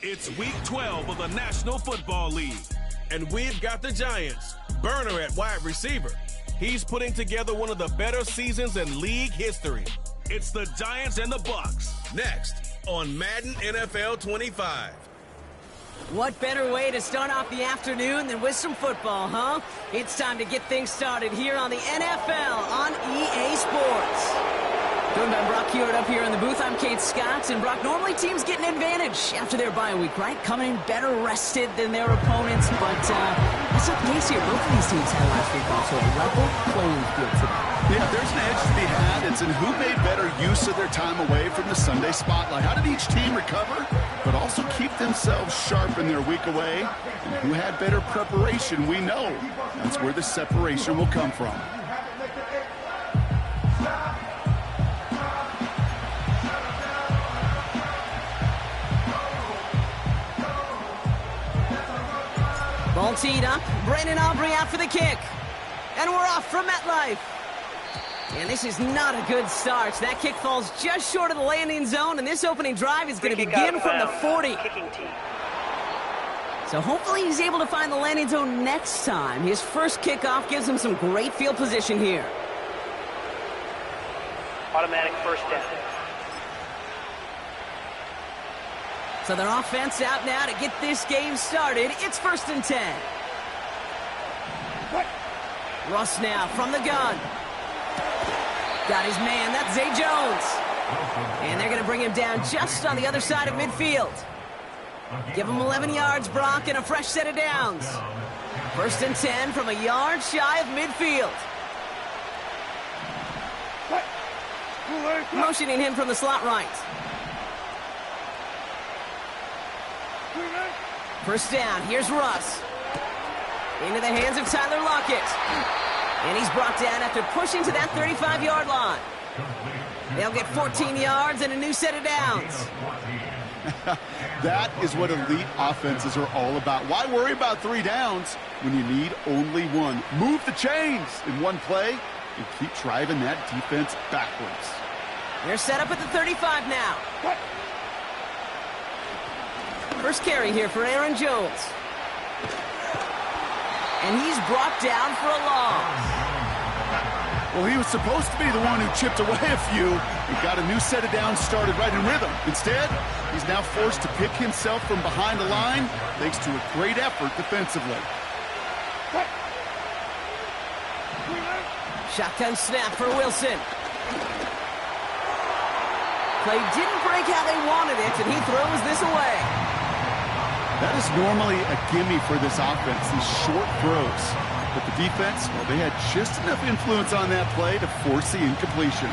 It's week 12 of the National Football League, and we've got the Giants. Burner at wide receiver. He's putting together one of the better seasons in league history. It's the Giants and the BUCS, next on Madden NFL 25. What better way to start off the afternoon than with some football, huh? It's time to get things started here on the NFL on EA Sports. Joined by Brock Hewitt up here in the booth. I'm Kate Scott, and Brock, normally teams get an advantage after their bye week, right? Coming in better rested than their opponents, but that's not the case here. Both of these teams had last week also a level playing field today. Yeah, there's an edge to be had. It's in who made better use of their time away from the Sunday spotlight. How did each team recover, but also keep themselves sharp in their week away? And who had better preparation, we know. That's where the separation will come from. Ball teed up. Brandon Aubrey out for the kick. And we're off from MetLife. And this is not a good start. That kick falls just short of the landing zone, and this opening drive is going to begin from the 40. So hopefully he's able to find the landing zone next time. His first kickoff gives him some great field position here. Automatic first down. So their offense out now to get this game started. It's 1st and 10. Russ now from the gun. Got his man, that's Zay Jones. And they're going to bring him down just on the other side of midfield. Give him 11 yards, Brock, and a fresh set of downs. 1st and 10 from a yard shy of midfield. Motioning him from the slot right. 1st down, here's Russ. Into the hands of Tyler Lockett. And he's brought down after pushing to that 35-yard line. They'll get 14 yards and a new set of downs. That is what elite offenses are all about. Why worry about 3 downs when you need only one? Move the chains in one play and keep driving that defense backwards. They're set up at the 35 now. First carry here for Aaron Jones. And he's brought down for a loss. Well, he was supposed to be the one who chipped away a few and got a new set of downs started right in rhythm. Instead, he's now forced to pick himself from behind the line thanks to a great effort defensively. Shotgun snap for Wilson. Play didn't break how they wanted it, and he throws this away. That is normally a gimme for this offense, these short throws. But the defense, well, they had just enough influence on that play to force the incompletion.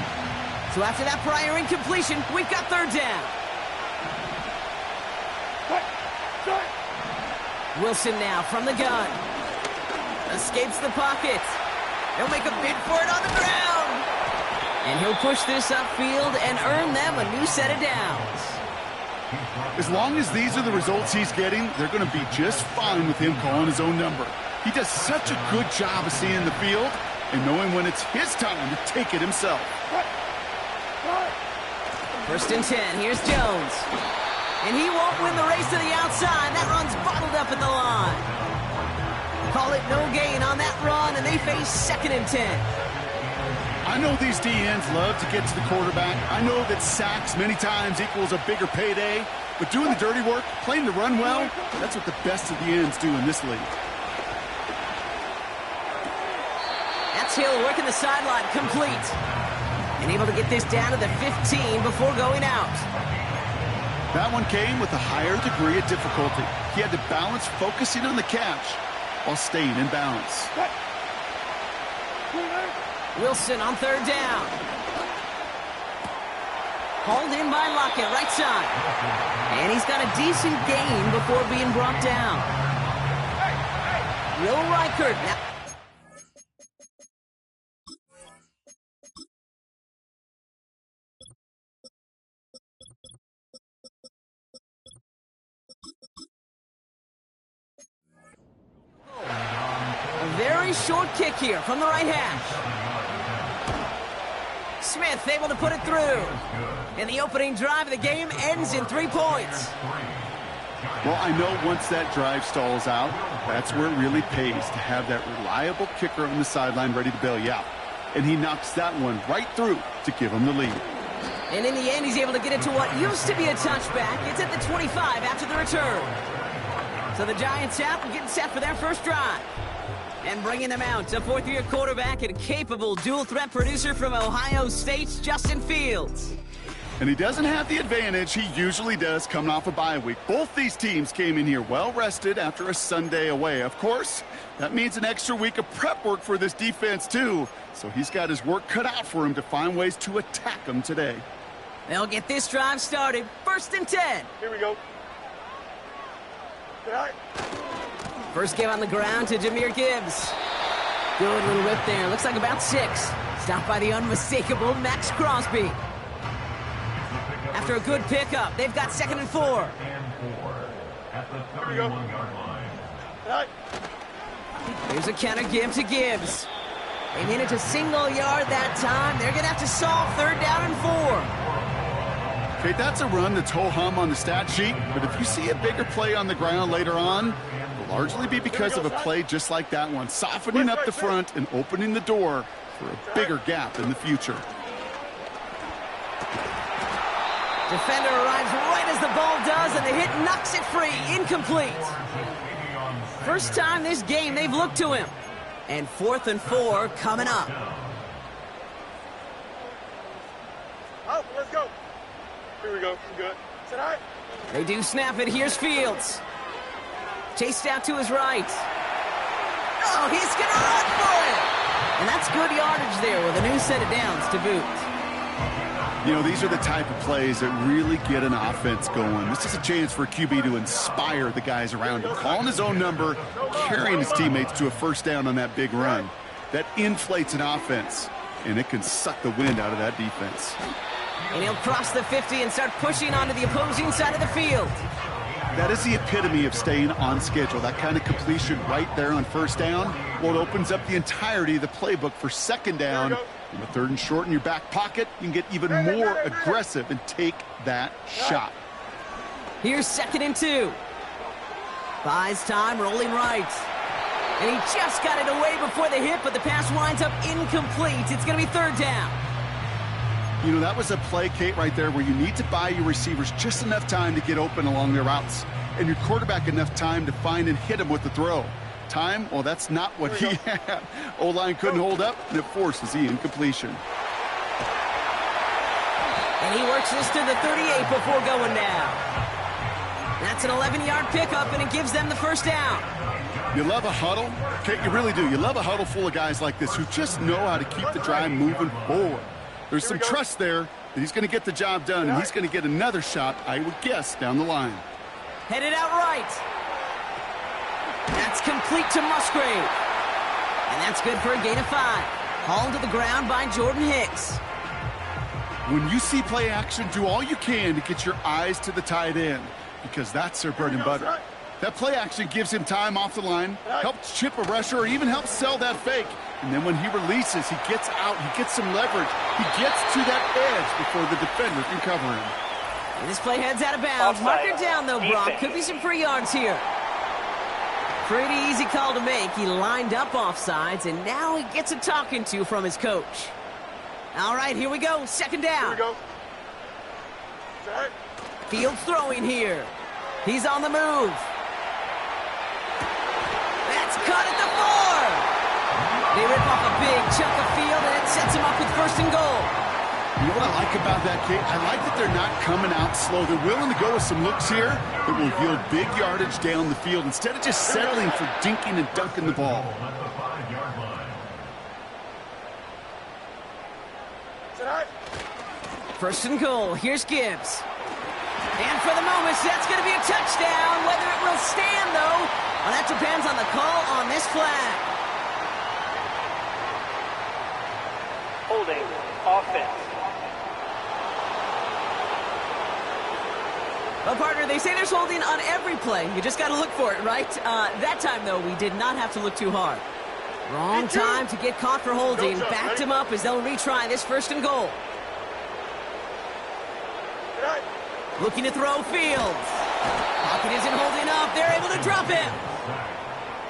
So after that prior incompletion, we've got 3rd down. Wilson now from the gun. Escapes the pocket. He'll make a bid for it on the ground. And he'll push this upfield and earn them a new set of downs. As long as these are the results he's getting, they're going to be just fine with him calling his own number. He does such a good job of seeing the field and knowing when it's his time to take it himself. 1st and 10, here's Jones. And he won't win the race to the outside. That run's bottled up at the line. Call it no gain on that run, and they face 2nd and 10. I know these DNs love to get to the quarterback. I know that sacks many times equals a bigger payday. But doing the dirty work, playing the run well, that's what the best of the ends do in this league. That's Hill working the sideline, complete. And able to get this down to the 15 before going out. That one came with a higher degree of difficulty. He had to balance focusing on the catch while staying in balance. Wilson on 3rd down. Hauled in by Lockett, right side. And he's got a decent gain before being brought down. Will Reichert now. A very short kick here from the right hash. Smith able to put it through. And the opening drive of the game ends in 3 points. Well, I know once that drive stalls out, that's where it really pays to have that reliable kicker on the sideline ready to bail you out. And he knocks that one right through to give him the lead. And in the end, he's able to get it to what used to be a touchback. It's at the 25 after the return. So the Giants out and getting set for their first drive. And bringing them out, a fourth-year quarterback and capable dual-threat producer from Ohio State's Justin Fields. And he doesn't have the advantage he usually does coming off a bye week. Both these teams came in here well-rested after a Sunday away. Of course, that means an extra week of prep work for this defense, too. So he's got his work cut out for him to find ways to attack them today. They'll get this drive started. 1st and 10. Here we go. All right. First give on the ground to Jahmyr Gibbs. Good little whip there. Looks like about 6. Stopped by the unmistakable Max Crosby. After a good pickup, they've got 2nd and 4. Here we go. All right. Here's a counter give to Gibbs. They made it to single yard that time. They're going to have to solve 3rd down and 4. Okay, that's a run that's ho-hum on the stat sheet, but if you see a bigger play on the ground later on, it'll largely be because of a play just like that one, softening up the front and opening the door for a bigger gap in the future. Defender arrives right as the ball does, and the hit knocks it free. Incomplete. First time this game they've looked to him. And 4th and 4 coming up. Oh, let's go. Here we go. Good. Is that all right? They do snap it. Here's Fields. Chased out to his right. Oh, he's going to run for it. And that's good yardage there with a new set of downs to boot. You know, these are the type of plays that really get an offense going. This is a chance for a QB to inspire the guys around him. Calling his own number, carrying his teammates to a first down on that big run. That inflates an offense, and it can suck the wind out of that defense. And he'll cross the 50 and start pushing onto the opposing side of the field. That is the epitome of staying on schedule. That kind of completion right there on first down. Well, it opens up the entirety of the playbook for 2nd down. And with 3rd and short in your back pocket, you can get even more aggressive and take that shot. Here's 2nd and 2. Buys time, rolling right. And he just got it away before the hit, but the pass winds up incomplete. It's going to be 3rd down. You know, that was a play, Kate, right there where you need to buy your receivers just enough time to get open along their routes. And your quarterback enough time to find and hit him with the throw. Time, well, that's not what he had. O-line couldn't hold up, and it forces the incompletion. And he works this to the 38 before going down. That's an 11-yard pickup, and it gives them the first down. You love a huddle? Okay, you really do. You love a huddle full of guys like this who just know how to keep the drive moving forward. There's some trust there that he's going to get the job done, and he's going to get another shot, I would guess, down the line. Headed out right. That's complete to Musgrave. And that's good for a gain of 5. Hauled to the ground by Jordan Hicks. When you see play action, do all you can to get your eyes to the tight end, because that's their bread and butter. That play action gives him time off the line, helps chip a rusher, or even helps sell that fake. And then when he releases, he gets out, he gets some leverage. He gets to that edge before the defender can cover him. And this play heads out of bounds. Mark it down, though, Brock. Could be some free yards here. Pretty easy call to make. He lined up offsides, and now he gets a talking to from his coach. All right, here we go. 2nd down. Here we go. Is that right? Fields throwing here. He's on the move. That's cut at the 4. They rip off a big chunk of field, and it sets him up with 1st and goal. You know what I like about that, Kate? I like that they're not coming out slow. They're willing to go with some looks here that will yield big yardage down the field instead of just settling for dinking and dunking the ball. Is that right? 1st and goal. Here's Gibbs. And for the moment, that's going to be a touchdown. Whether it will stand, though, well, that depends on the call on this flag. Holding offense. Well, partner, they say there's holding on every play. You just got to look for it, right? That time, though, we did not have to look too hard. Wrong time to get caught for holding. Backed him up as they'll retry this 1st and goal. Looking to throw Fields. Pocket isn't holding up. They're able to drop him.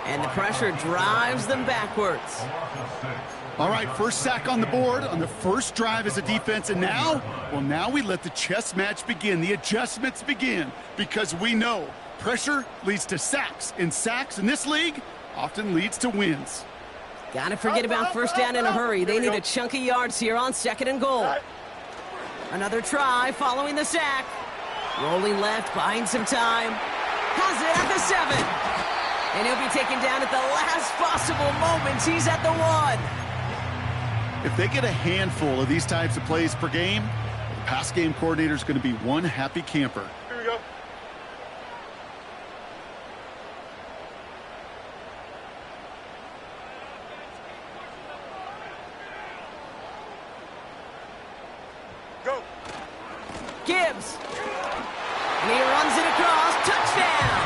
And the pressure drives them backwards. All right, first sack on the board on the first drive as a defense, and now we let the chess match begin, the adjustments begin, because we know pressure leads to sacks, and sacks in this league often leads to wins. Gotta forget about first down in a hurry. They need a chunk of yards here on 2nd and goal. Another try following the sack. Rolling left, buying some time. Has it at the 7. And he'll be taken down at the last possible moment. He's at the 1. If they get a handful of these types of plays per game, the pass game coordinator is going to be one happy camper. Here we go. Go. Gibbs. And he runs it across. Touchdown.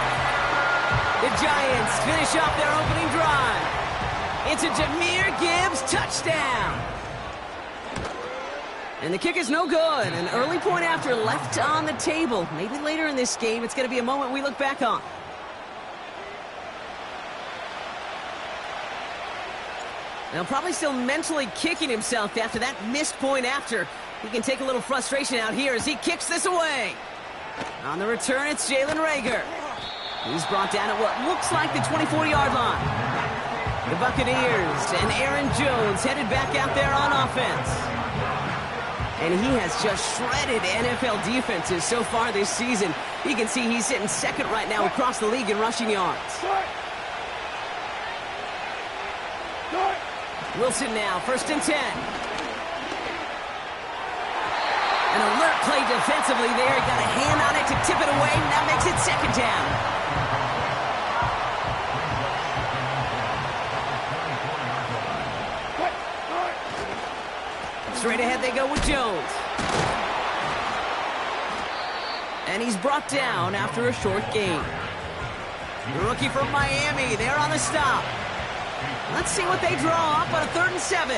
The Giants finish off their opening drive. It's a Jahmyr Gibbs touchdown. And the kick is no good. An early point after left on the table. Maybe later in this game, it's going to be a moment we look back on. Now, probably still mentally kicking himself after that missed point after. He can take a little frustration out here as he kicks this away. On the return, it's Jalen Reagor. He's brought down at what looks like the 24-yard line. The Buccaneers and Aaron Jones headed back out there on offense. And he has just shredded NFL defenses so far this season. You can see he's sitting second right now across the league in rushing yards. Wilson now, 1st and 10. An alert play defensively there. Got a hand on it to tip it away. That makes it 2nd down. Straight ahead they go with Jones. And he's brought down after a short gain. The rookie from Miami, they're on the stop. Let's see what they draw up on a 3rd and 7.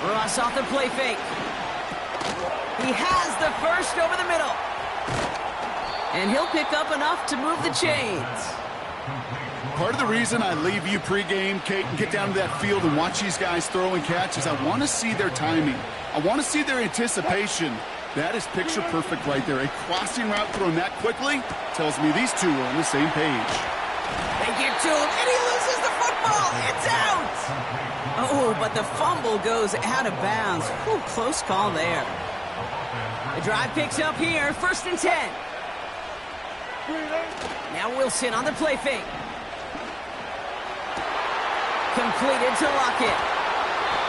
Ross off the play fake. He has the first over the middle. And he'll pick up enough to move the chains. Part of the reason I leave you pregame, Kate, and get down to that field and watch these guys throw and catch is I want to see their timing. I want to see their anticipation. That is picture perfect right there. A crossing route thrown that quickly tells me these two are on the same page. They get to him, and he loses the football. It's out. Oh, but the fumble goes out of bounds. Ooh, close call there. The drive picks up here, 1st and 10. Now Wilson on the play fake. Completed to Lockett.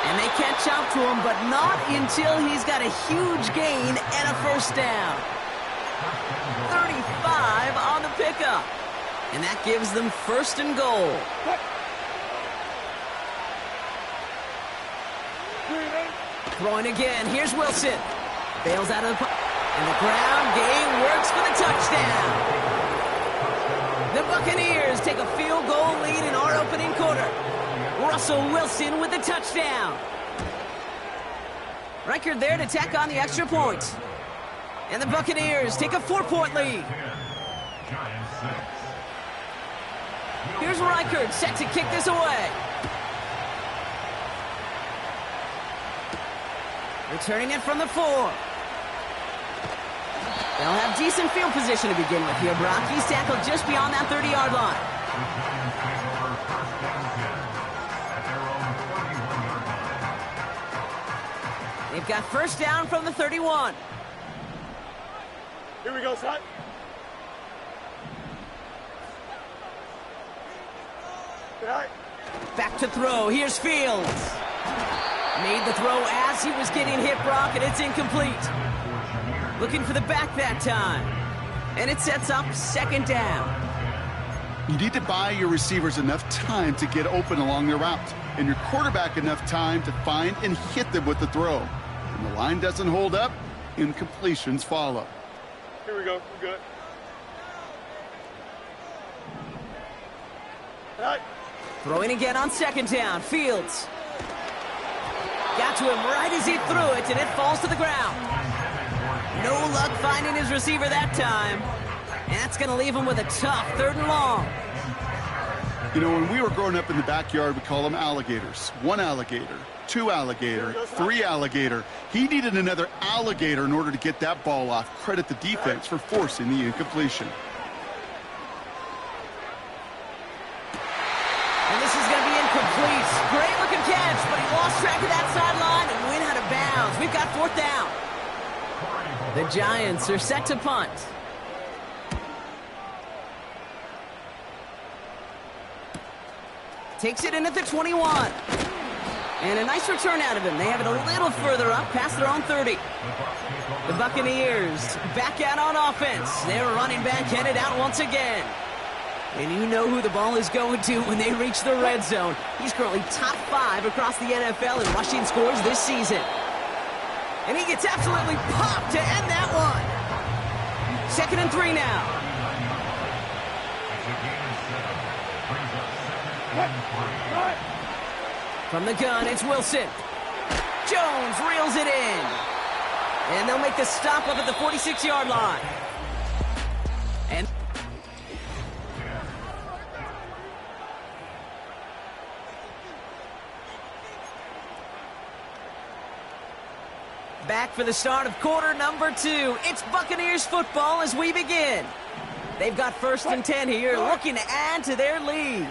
And they catch up to him, but not until he's got a huge gain and a 1st down. 35 on the pickup. And that gives them 1st and goal. Throwing again. Here's Wilson. Bails out of the... And the ground game works for the touchdown. The Buccaneers take a field goal lead in our opening quarter. Russell Wilson with the touchdown. Reichard there to tack on the extra point. And the Buccaneers take a 4-point lead. Here's Reichard set to kick this away. Returning it from the 4. They'll have decent field position to begin with here, Brock. He's tackled just beyond that 30-yard line. They've got 1st down from the 31. Here we go, son. Back to throw. Here's Fields. Made the throw as he was getting hit, Brock, and it's incomplete. Looking for the back that time. And it sets up 2nd down. You need to buy your receivers enough time to get open along their route, and your quarterback enough time to find and hit them with the throw. When the line doesn't hold up, incompletions follow. Here we go. We're good. Throwing again on 2nd down. Fields. Got to him right as he threw it, and it falls to the ground. No luck finding his receiver that time. And that's going to leave him with a tough 3rd and long. You know, when we were growing up in the backyard, we call them alligators. 1 alligator, 2 alligator, 3 alligator. He needed another alligator in order to get that ball off. Credit the defense for forcing the incompletion. And this is going to be incomplete. Great looking catch, but he lost track of that sideline and went out of bounds. We've got 4th down. The Giants are set to punt. Takes it in at the 21. And a nice return out of him. They have it a little further up, past their own 30. The Buccaneers back out on offense. Their running back headed out once again. And you know who the ball is going to when they reach the red zone. He's currently top 5 across the NFL in rushing scores this season. And he gets absolutely popped to end that one. 2nd and 3 now. From the gun, it's Wilson. Jones reels it in. And they'll make the stop up at the 46-yard line. And back for the start of quarter number 2. It's Buccaneers football as we begin. They've got 1st and 10 here, looking to add to their lead.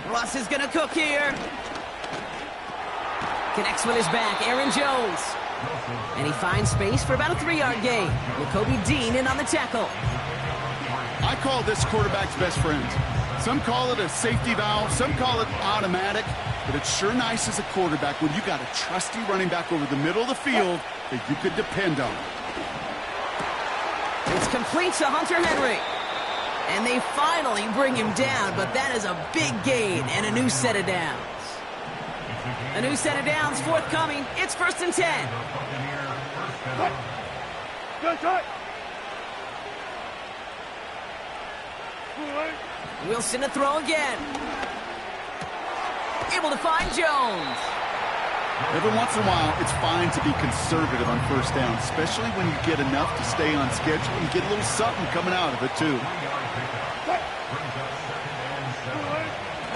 Russ is going to cook here. Connects with his back, Aaron Jones. And he finds space for about a 3-yard gain. Jacoby Dean in on the tackle. I call this quarterback's best friend. Some call it a safety valve, some call it automatic, but it's sure nice as a quarterback when you got a trusty running back over the middle of the field that you could depend on. It's complete to Hunter Henry. And they finally bring him down, but that is a big gain and a new set of downs. A new set of downs forthcoming. It's 1st and 10. Wilson to throw again. Able to find Jones. Every once in a while, it's fine to be conservative on 1st down, especially when you get enough to stay on schedule and get a little something coming out of it, too.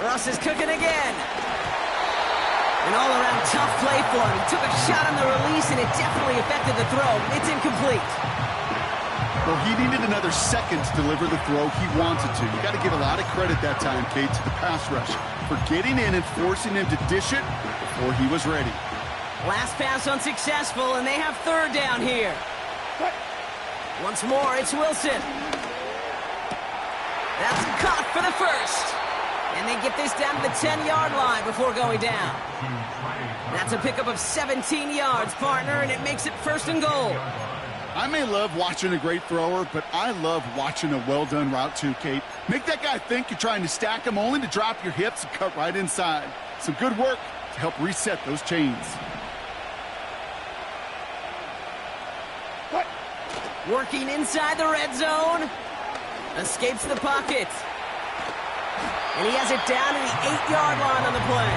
Russ is cooking again. An all-around tough play for him. He took a shot on the release, and it definitely affected the throw. It's incomplete. Well, he needed another second to deliver the throw he wanted to. You got to give a lot of credit that time, Kate, to the pass rush for getting in and forcing him to dish it before he was ready. Last pass unsuccessful, and they have 3rd down here. Once more, it's Wilson. That's caught for the 1st. And they get this down to the 10-yard line before going down. That's a pickup of 17 yards, partner, and it makes it 1st and goal. I may love watching a great thrower, but I love watching a well-done route too, Kate. Make that guy think you're trying to stack him only to drop your hips and cut right inside. Some good work to help reset those chains. Working inside the red zone. Escapes the pocket. And he has it down to the 8-yard line on the play.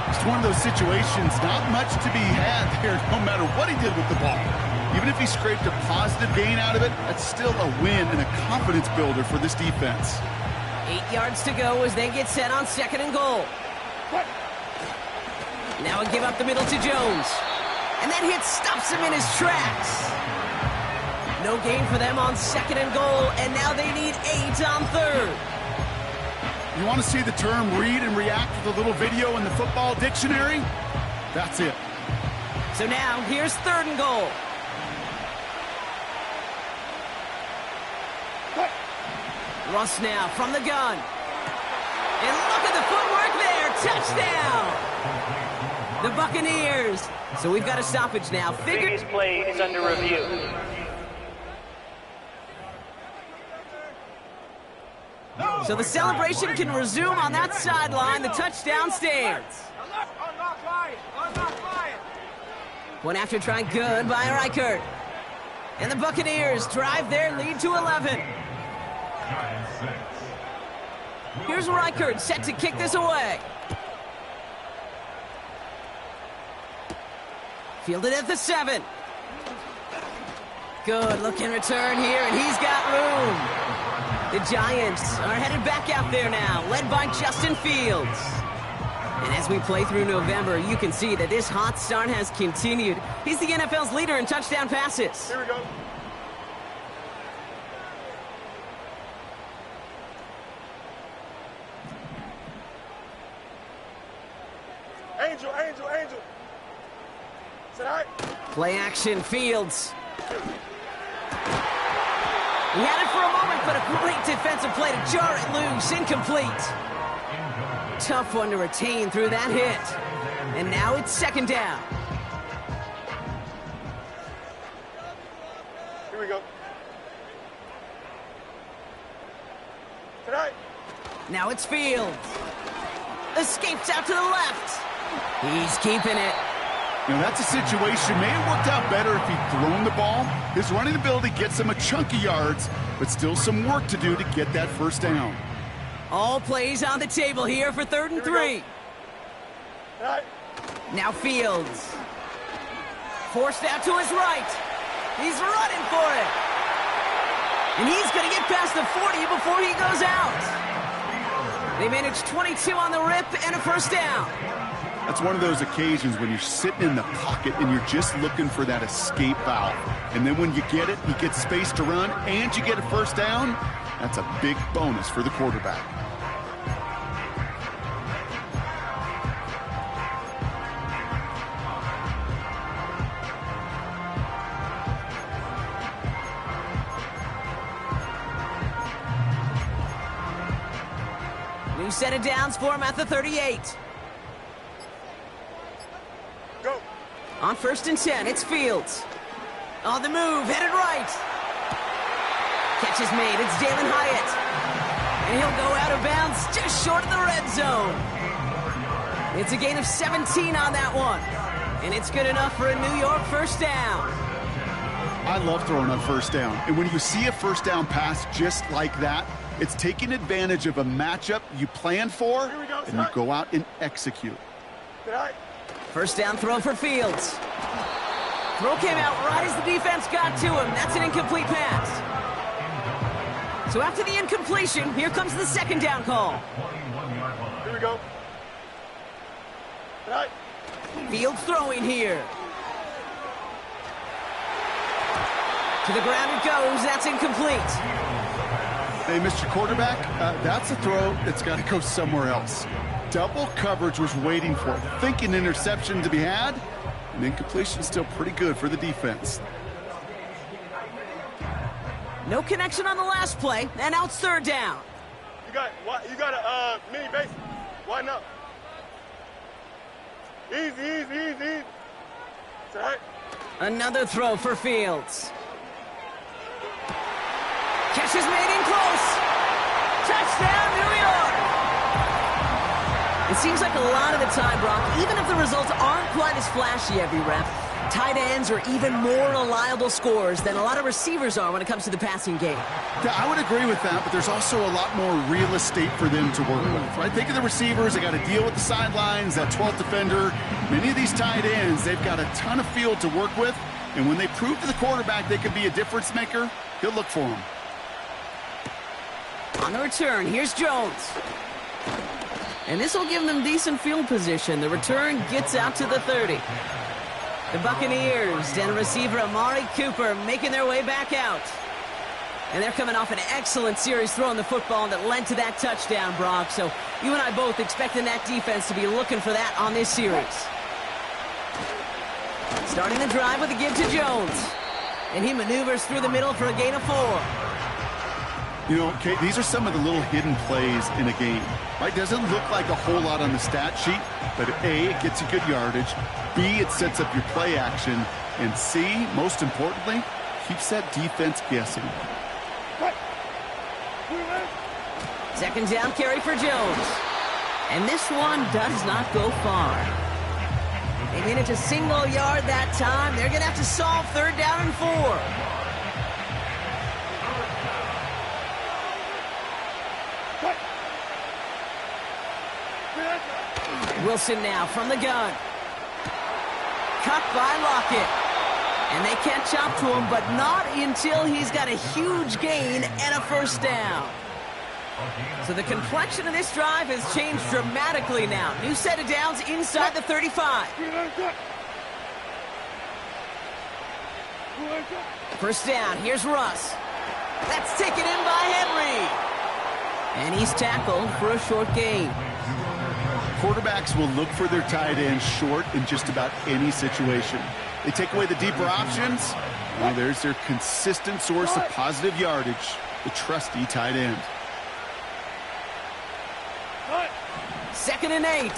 It's one of those situations, not much to be had there, no matter what he did with the ball. Even if he scraped a positive gain out of it, that's still a win and a confidence builder for this defense. 8 yards to go as they get set on 2nd and goal. Now a give up the middle to Jones. And that hit stops him in his tracks. No gain for them on 2nd and goal, and now they need 8 on 3rd. You want to see the term read and react with a little video in the football dictionary? That's it. So now, here's 3rd and goal. Russ now from the gun. And look at the footwork there. Touchdown! The Buccaneers. So we've got a stoppage now. Previous play is under review. So the celebration can resume on that sideline. The touchdown stands. One after try good by Reichert. And the Buccaneers drive their lead to 11. Here's Reichert set to kick this away. Fielded at the 7. Good looking return here, and he's got room. The Giants are headed back out there now, led by Justin Fields. And as we play through November, you can see that this hot start has continued. He's the NFL's leader in touchdown passes. Here we go. Angel, Angel, Angel. Sit high. Play action, Fields. He had it for a moment, but a great defensive play to jar it loose. Incomplete. Tough one to retain through that hit. And now it's second down. Here we go. Tonight. Now it's Fields. Escapes out to the left. He's keeping it. You know, that's a situation. May have worked out better if he'd thrown the ball. His running ability gets him a chunk of yards, but still some work to do to get that first down. All plays on the table here for 3rd and 3. Tonight. Now Fields. Forced out to his right. He's running for it. And he's going to get past the 40 before he goes out. They manage 22 on the rip and a first down. That's one of those occasions when you're sitting in the pocket and you're just looking for that escape valve. And then when you get it, you get space to run, and you get a first down. That's a big bonus for the quarterback. New set of downs for him at the 38. Go. On 1st and 10, it's Fields. On the move, headed right. Catch is made, it's Jalen Hyatt. And he'll go out of bounds just short of the red zone. It's a gain of 17 on that one. And it's good enough for a New York first down. I love throwing on first down. And when you see a first down pass just like that, it's taking advantage of a matchup you plan for, and you go out and execute. Tonight. First down throw for Fields. Throw came out right as the defense got to him. That's an incomplete pass. So after the incompletion, here comes the second down call. Here we go. Tonight. Fields throwing here. To the ground it goes. That's incomplete. Hey, Mr. Quarterback, that's a throw that's got to go somewhere else. Double coverage was waiting for it. Thinking interception to be had, and incompletion still pretty good for the defense. No connection on the last play, and now it's third down. You got a mini base. Why not? Easy, easy, easy. Tonight. Another throw for Fields. Catch is made in close. Touchdown, New York. It seems like a lot of the time, Brock, even if the results aren't quite as flashy every rep, tight ends are even more reliable scorers than a lot of receivers are when it comes to the passing game. Yeah, I would agree with that, but there's also a lot more real estate for them to work with. Right? Think of the receivers. They got to deal with the sidelines, that 12th defender. Many of these tight ends, they've got a ton of field to work with, and when they prove to the quarterback they could be a difference maker, he'll look for them. On the return, here's Jones. And this will give them decent field position. The return gets out to the 30. The Buccaneers and receiver Amari Cooper making their way back out. And they're coming off an excellent series throwing the football that led to that touchdown, Brock. So you and I both expecting that defense to be looking for that on this series. Starting the drive with a give to Jones. And he maneuvers through the middle for a gain of 4. You know, Kate, these are some of the little hidden plays in a game. Right? Doesn't look like a whole lot on the stat sheet, but A, it gets you good yardage. B, it sets up your play action. And C, most importantly, keeps that defense guessing. Second down carry for Jones. And this one does not go far. They manage a single yard that time. They're going to have to solve third down and 4. Wilson now from the gun. cut by Lockett. And they catch up to him, but not until he's got a huge gain and a first down. So the complexion of this drive has changed dramatically now. New set of downs inside the 35. First down, here's Russ. That's taken in by Henry. And he's tackled for a short gain. Quarterbacks will look for their tight end short in just about any situation. They take away the deeper options. Well, there's their consistent source of positive yardage, the trusty tight end. 2nd and 8.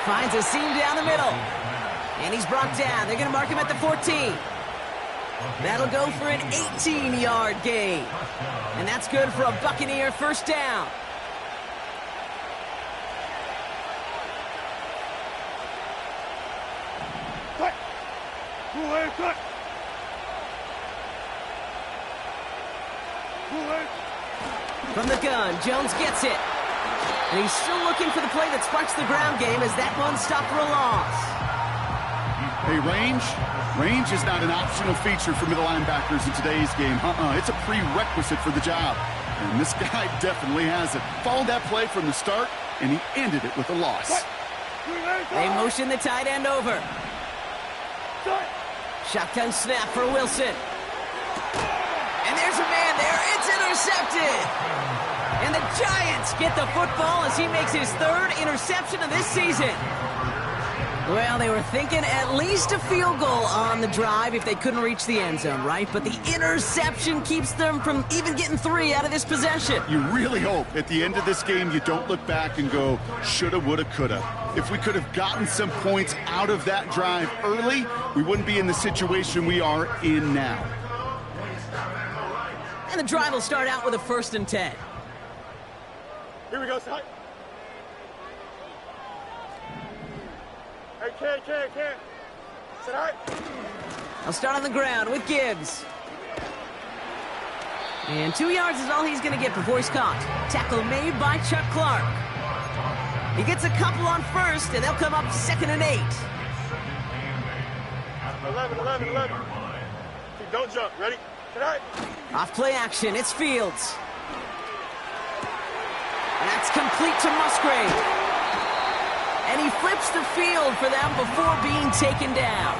Finds a seam down the middle. And he's brought down. They're going to mark him at the 14. That'll go for an 18-yard gain. And that's good for a Buccaneer first down. From the gun, Jones gets it. And he's still looking for the play that sparks the ground game as that one stopped for a loss. Hey, range is not an optional feature for middle linebackers in today's game. It's a prerequisite for the job. And this guy definitely has it. Followed that play from the start, and he ended it with a loss. They motion the tight end over. Shotgun snap for Wilson. And there's a man there. It's intercepted. And the Giants get the football as he makes his 3rd interception of this season. Well, they were thinking at least a field goal on the drive if they couldn't reach the end zone, right? But the interception keeps them from even getting 3 out of this possession. You really hope at the end of this game you don't look back and go, shoulda, woulda, coulda. If we could have gotten some points out of that drive early, we wouldn't be in the situation we are in now. And the drive will start out with a 1st and 10. Here we go, son. Hey, Ken. Sit high. I'll start on the ground with Gibbs. And 2 yards is all he's going to get before he's caught. Tackle made by Chuck Clark. He gets a couple on 1st, and they'll come up 2nd and 8. 11. Don't jump. Ready? Sit high. Off play action, it's Fields. And that's complete to Musgrave. And he flips the field for them before being taken down.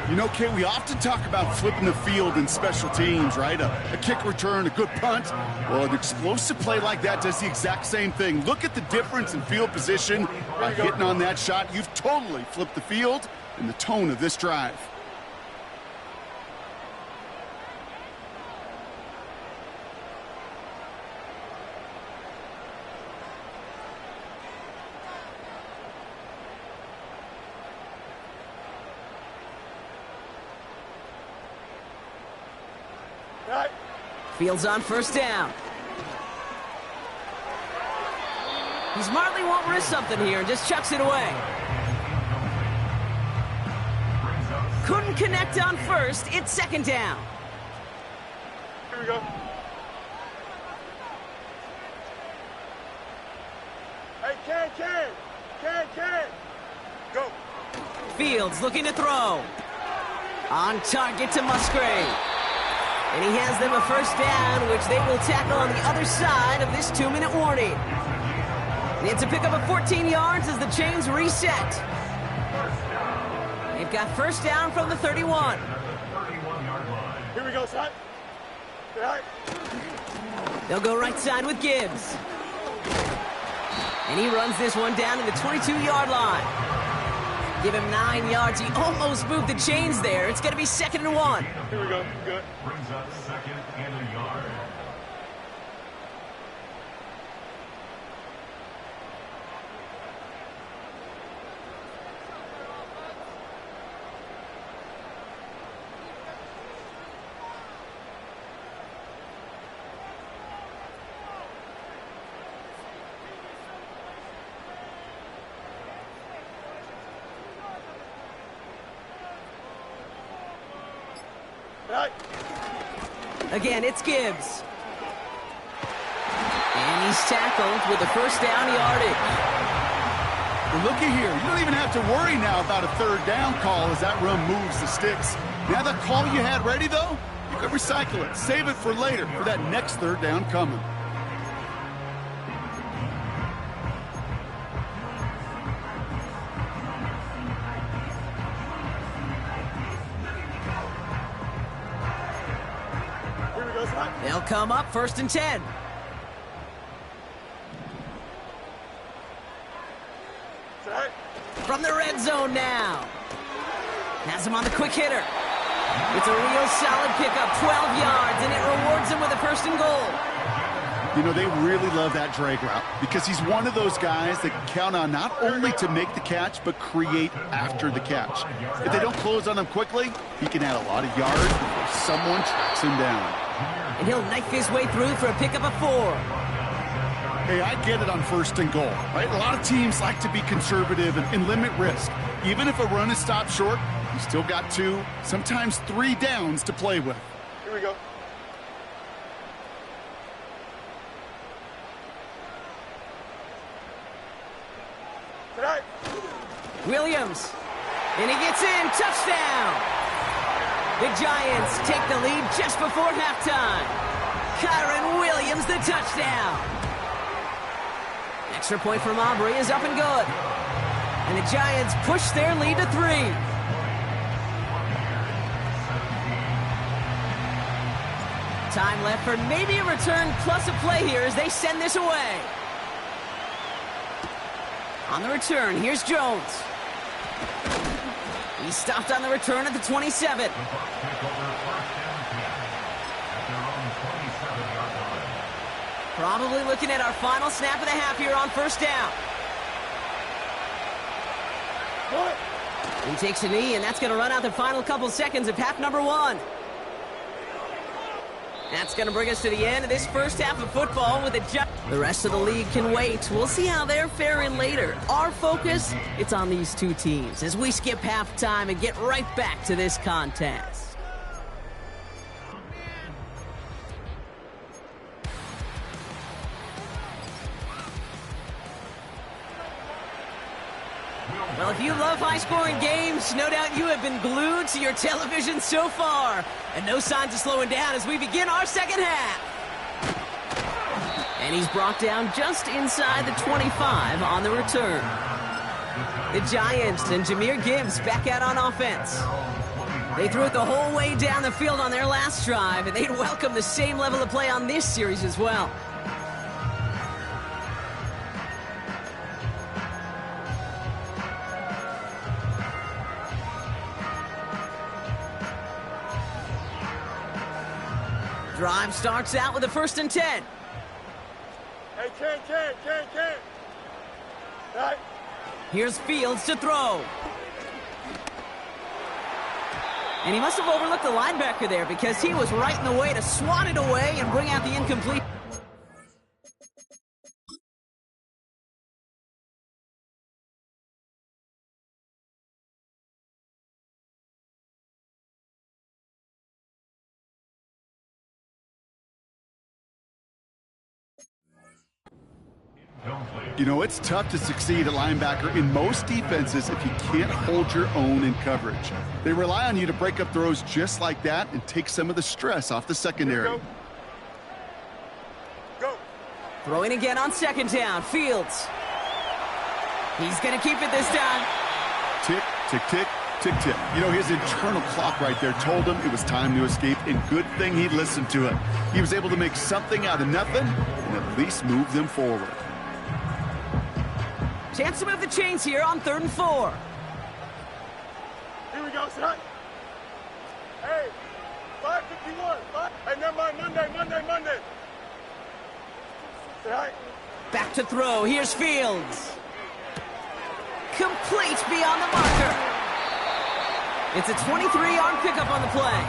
You know, Kay, we often talk about flipping the field in special teams, right? A kick return, a good punt. Well, an explosive play like that does the exact same thing. Look at the difference in field position. By hitting on that shot, you've totally flipped the field and the tone of this drive. Fields on 1st down. He smartly won't risk something here and just chucks it away. Couldn't connect on 1st. It's 2nd down. Here we go. Hey, Ken. Go. Fields looking to throw. On target to Musgrave. And he has them a 1st down, which they will tackle on the other side of this 2-minute warning. It's a pickup of 14 yards as the chains reset. They've got 1st down from the 31. Here we go, son. They'll go right side with Gibbs. And he runs this one down to the 22-yard line. Give him 9 yards. He almost moved the chains there. It's going to be 2nd and 1. Here we go. Good. Brings up 2nd and a yard. Again, it's Gibbs. And he's tackled with the 1st down yardage. Well, looky here. You don't even have to worry now about a third down call as that run moves the sticks. Now that call you had ready, though, you could recycle it. Save it for later for that next third down coming. They'll come up 1st and 10. From the red zone now. Has him on the quick hitter. It's a real solid pickup, 12 yards, and it rewards him with a 1st and goal. You know, they really love that drag route because he's one of those guys that can count on not only to make the catch, but create after the catch. If they don't close on him quickly, he can add a lot of yards before someone tracks him down. And he'll knife his way through for a pickup of 4. Hey, I get it on 1st and goal, right? A lot of teams like to be conservative and limit risk. Even if a run is stopped short, you still got 2, sometimes 3 downs to play with. Here we go. Tonight. Williams. And he gets in. Touchdown. The Giants take the lead just before halftime. Kyron Williams, the touchdown. Extra point from Aubrey is up and good. And the Giants push their lead to 3. Time left for maybe a return plus a play here as they send this away. On the return, here's Jones. He's stopped on the return at the 27. Probably looking at our final snap of the half here on 1st down. He takes a knee, and that's going to run out the final couple seconds of half number 1. That's going to bring us to the end of this first half of football with the rest of the league can wait. We'll see how they're faring later. Our focus, it's on these 2 teams as we skip halftime and get right back to this contest. Well, if you love high-scoring games, no doubt you have been glued to your television so far. And no signs of slowing down as we begin our second half. And he's brought down just inside the 25 on the return. The Giants and Jahmyr Gibbs back out on offense. They threw it the whole way down the field on their last drive, and they'd welcome the same level of play on this series as well. Drive starts out with a 1st and 10. Hey, Ken. Right. Here's Fields to throw. And he must have overlooked the linebacker there because he was right in the way to swat it away and bring out the incomplete. You know, it's tough to succeed at linebacker in most defenses if you can't hold your own in coverage. They rely on you to break up throws just like that and take some of the stress off the secondary. Go. Throwing again on 2nd down. Fields. He's going to keep it this time. Tick, tick, tick, tick, tick. You know, his internal clock right there told him it was time to escape, and good thing he listened to it. He was able to make something out of nothing and at least move them forward. Chance to move the chains here on 3rd and 4. Here we go, son. Hey, 5:51. Hey, never mind, Monday. Right. Back to throw. Here's Fields. Complete beyond the marker. It's a 23-yard pickup on the play.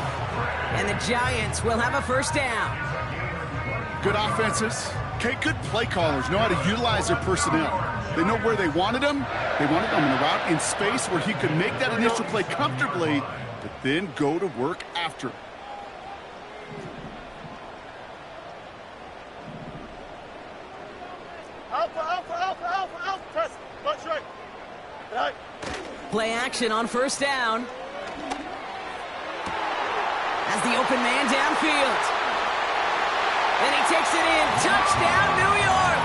And the Giants will have a 1st down. Good offenses. Okay, good play callers know how to utilize their personnel. They know where they wanted him. They wanted him in a route in space where he could make that initial play comfortably, but then go to work after it. Alpha. Test. Bunch right. Right. Play action on first down. As the open man downfield. Then he takes it in. Touchdown, New York!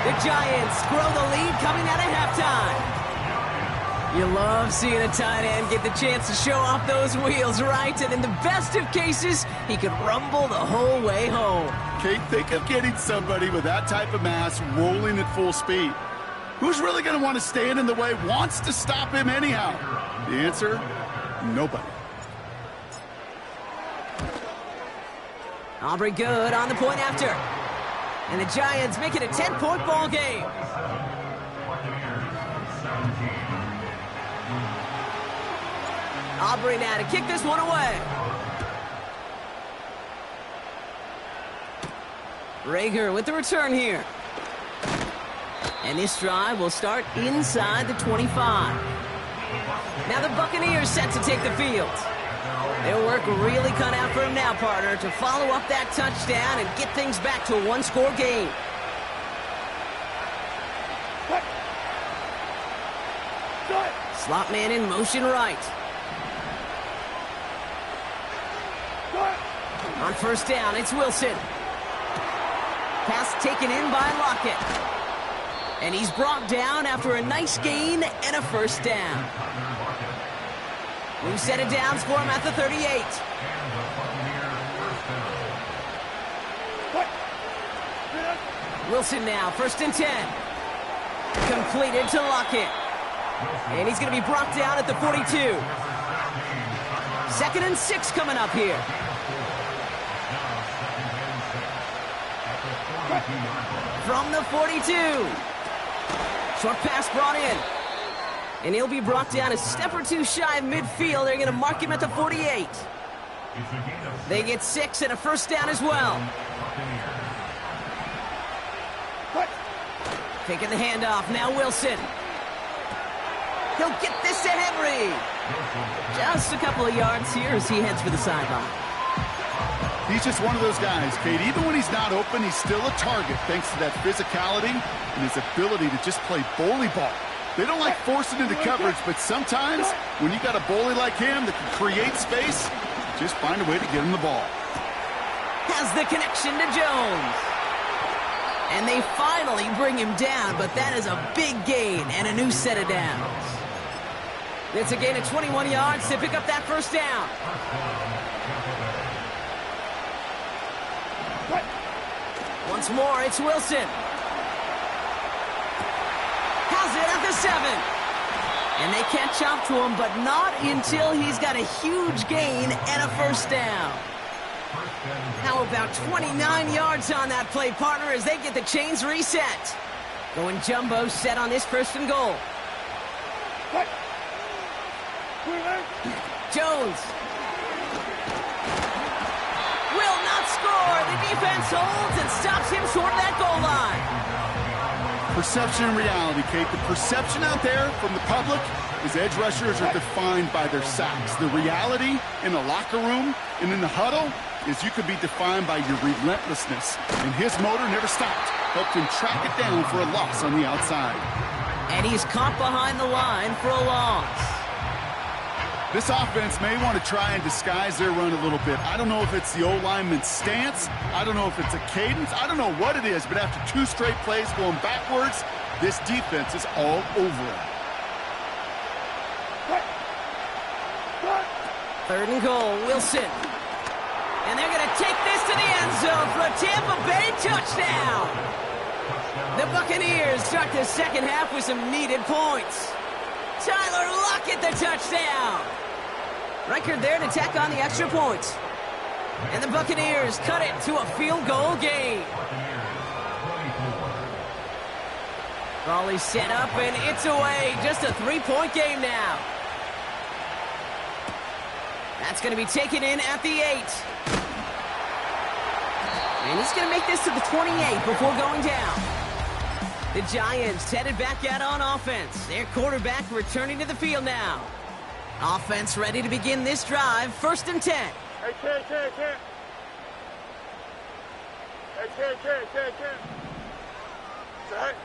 The Giants grow the lead coming out of halftime. You love seeing a tight end get the chance to show off those wheels, right? And in the best of cases, he could rumble the whole way home. Kate, think of getting somebody with that type of mass rolling at full speed. Who's really going to want to stand in the way, wants to stop him anyhow? The answer, nobody. Aubrey good on the point after. And the Giants make it a 10-point ball game. Aubrey now to kick this one away. Rager with the return here. And this drive will start inside the 25. Now the Buccaneers set to take the field. Their work really cut out for him now, partner, to follow up that touchdown and get things back to a one-score game. Slot man in motion right. On first down, it's Wilson. Pass taken in by Lockett. And he's brought down after a nice gain and a first down. New set of downs for him at the 38. Wilson now, first and 10. Completed to Lockett. And he's going to be brought down at the 42. 2nd and 6 coming up here. From the 42. Short pass brought in. And he'll be brought down a step or two shy of midfield. They're going to mark him at the 48. They get 6 and a first down as well. Taking the handoff. Now Wilson. He'll get this to Henry. Just a couple of yards here as he heads for the sideline. He's just one of those guys, Kate. Even when he's not open, he's still a target thanks to that physicality and his ability to just play bully ball. They don't like forcing into coverage, but sometimes when you got a bully like him that can create space, just find a way to get him the ball. Has the connection to Jones. And they finally bring him down, but that is a big gain and a new set of downs. It's a gain of 21 yards to pick up that first down. Once more, it's Wilson. Has it at the 7. And they catch up to him, but not until he's got a huge gain and a first down. How about 29 yards on that play, partner, as they get the chains reset. Going jumbo set on this first and goal. Jones. Will not score. The defense holds and stops him short of that goal line. Perception and reality, Kate. The perception out there from the public is edge rushers are defined by their sacks. The reality in the locker room and in the huddle is you could be defined by your relentlessness. And his motor never stopped. Helped him track it down for a loss on the outside. And he's caught behind the line for a loss. This offense may want to try and disguise their run a little bit. I don't know if it's the O-lineman's stance. I don't know if it's a cadence. I don't know what it is, but after 2 straight plays going backwards, this defense is all over it. 3rd and goal, Wilson. And they're going to take this to the end zone for a Tampa Bay touchdown. The Buccaneers start the second half with some needed points. Tyler Lockett the touchdown. Record there to tack on the extra points. And the Buccaneers cut it to a field goal game. Ball is set up and it's away. Just a 3-point game now. That's going to be taken in at the 8. And he's going to make this to the 28 before going down. The Giants headed back out on offense. Their quarterback returning to the field now. Offense ready to begin this drive. 1st and 10. Hey, Ken. Hey, Ken. Set.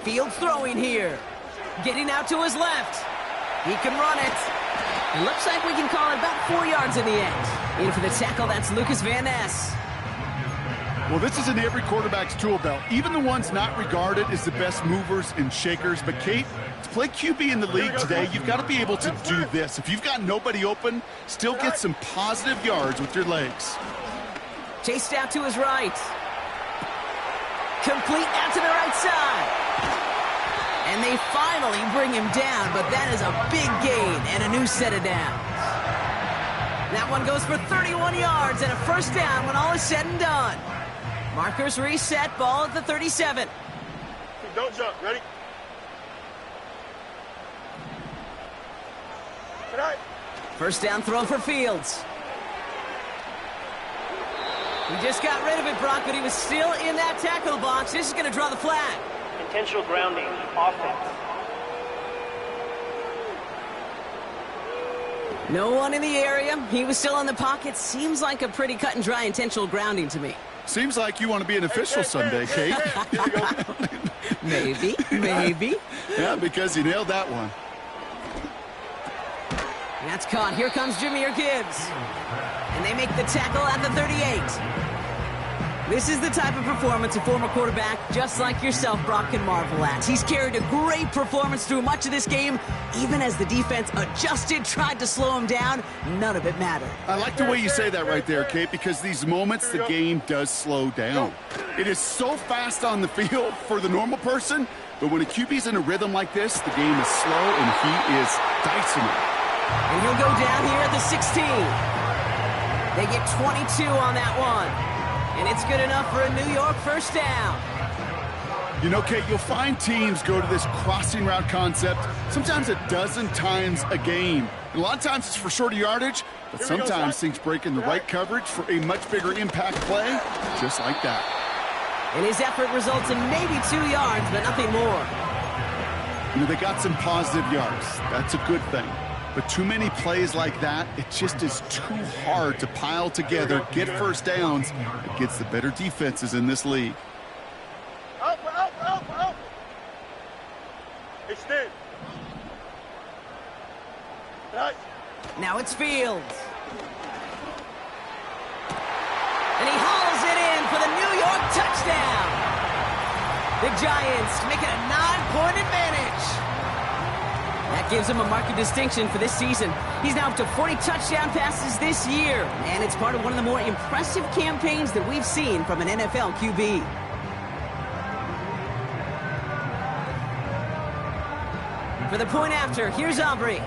Fields throwing here. Getting out to his left. He can run it. It looks like we can call it about 4 yards in the end. In for the tackle, that's Lucas Van Ness. Well, this is in every quarterback's tool belt, even the ones not regarded as the best movers and shakers. But, Kate, to play QB in the league today, you've got to be able to do this. If you've got nobody open, still get some positive yards with your legs. Chased out to his right. Complete out to the right side. And they finally bring him down, but that is a big gain and a new set of downs. That one goes for 31 yards and a first down when all is said and done. Markers reset, ball at the 37. Don't jump. Ready? First down throw for Fields. He just got rid of it, Brock, but he was still in that tackle box. This is going to draw the flag. Intentional grounding, offense. No one in the area. He was still in the pocket. Seems like a pretty cut and dry intentional grounding to me. Seems like you want to be an official someday, Kate. Maybe, maybe. Yeah, because you nailed that one. That's caught. Here comes Jahmyr Gibbs. And they make the tackle at the 38. This is the type of performance a former quarterback, just like yourself, Brock, can marvel at. He's carried a great performance through much of this game. Even as the defense adjusted, tried to slow him down, none of it mattered. I like the way you say that right there, Kate, because these moments, the game does slow down. It is so fast on the field for the normal person, but when a QB's in a rhythm like this, the game is slow and he is dicing it. And he'll go down here at the 16. They get 22 on that one. And it's good enough for a New York first down. You know, Kate, you'll find teams go to this crossing route concept sometimes a dozen times a game. And a lot of times it's for shorter yardage, but sometimes things break in the right coverage for a much bigger impact play, just like that. And his effort results in maybe 2 yards, but nothing more. You know, they got some positive yards. That's a good thing. But too many plays like that, it just is too hard to pile together, get first downs against the better defenses in this league. Out. Extend. Right. Now it's Fields. And he hauls it in for the New York touchdown. The Giants make it a 9-point advantage. That gives him a marked distinction for this season. He's now up to 40 touchdown passes this year, and it's part of one of the more impressive campaigns that we've seen from an NFL QB. For the point after, here's Aubrey.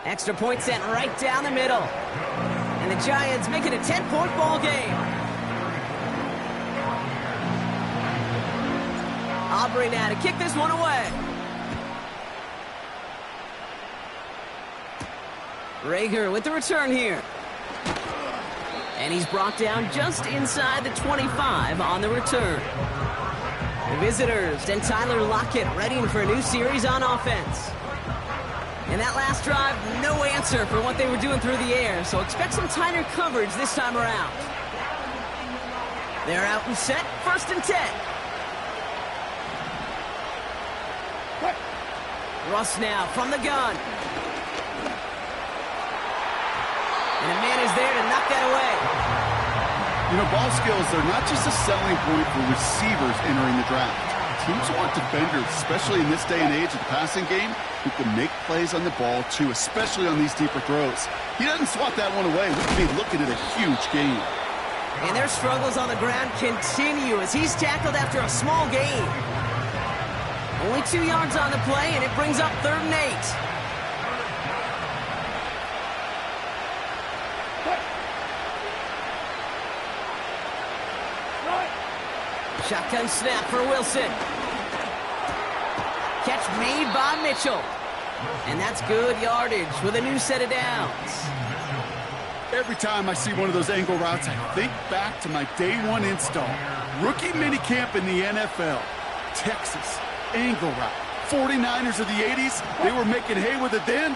Extra point sent right down the middle. And the Giants make it a 10-point ball game. Aubrey now to kick this one away. Rager with the return here. And he's brought down just inside the 25 on the return. The visitors and Tyler Lockett ready for a new series on offense. And that last drive, no answer for what they were doing through the air, so expect some tighter coverage this time around. They're out and set, 1st and 10. Russ now from the gun. And a man is there to knock that away. You know, ball skills, they're not just a selling point for receivers entering the draft. Teams want defenders, especially in this day and age of the passing game, who can make plays on the ball, too, especially on these deeper throws. He doesn't swat that one away. We could be looking at a huge game. And their struggles on the ground continue as he's tackled after a small gain. Only 2 yards on the play, and it brings up 3rd and 8. Shotgun snap for Wilson. Catch made by Mitchell. And that's good yardage with a new set of downs. Every time I see one of those angle routes, I think back to my day one install. Rookie minicamp in the NFL. Texas, angle route. 49ers of the 80s, they were making hay with it then,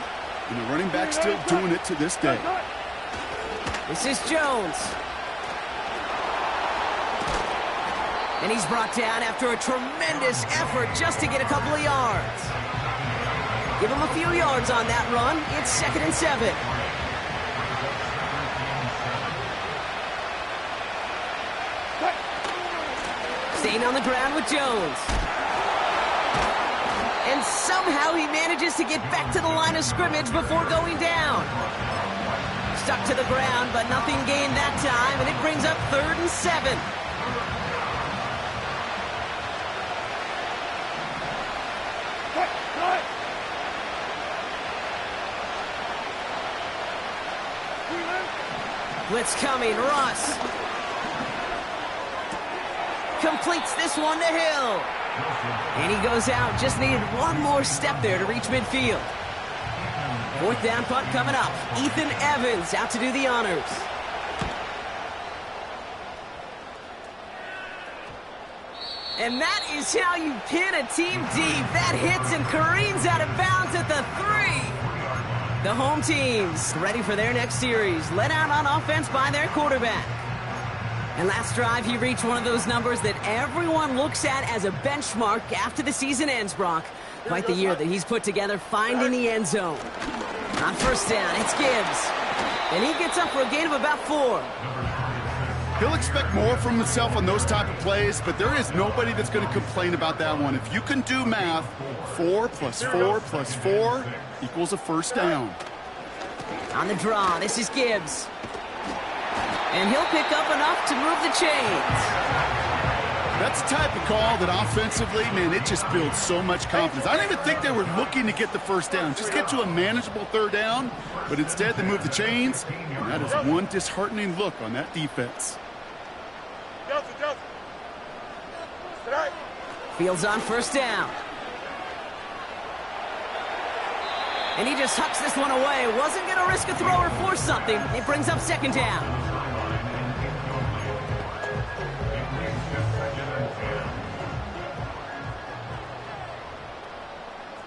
and the running back still doing it to this day. This is Jones. And he's brought down after a tremendous effort just to get a couple of yards. Give him a few yards on that run. It's 2nd and 7. Staying on the ground with Jones. And somehow he manages to get back to the line of scrimmage before going down. Stuck to the ground, but nothing gained that time, and it brings up 3rd and 7. Blitz coming, Russ. Completes this one to Hill. And he goes out, just needed one more step there to reach midfield. 4th down punt coming up. Ethan Evans out to do the honors. And that is how you pin a team deep. That hits and careens out of bounds at the 3. The home teams ready for their next series, led out on offense by their quarterback. And last drive, he reached one of those numbers that everyone looks at as a benchmark after the season ends, Brock. Quite the year that he's put together, finding the end zone. On 1st down, it's Gibbs. And he gets up for a gain of about 4. He'll expect more from himself on those type of plays, but there is nobody that's going to complain about that one. If you can do math, 4 plus 4 plus 4 equals a 1st down. On the draw, this is Gibbs. And he'll pick up enough to move the chains. That's the type of call that offensively, man, it just builds so much confidence. I don't even think they were looking to get the 1st down. Just get to a manageable 3rd down, but instead they move the chains, and that is one disheartening look on that defense. Fields on 1st down. And he just hucks this one away. Wasn't going to risk a throw or force something. It brings up 2nd down.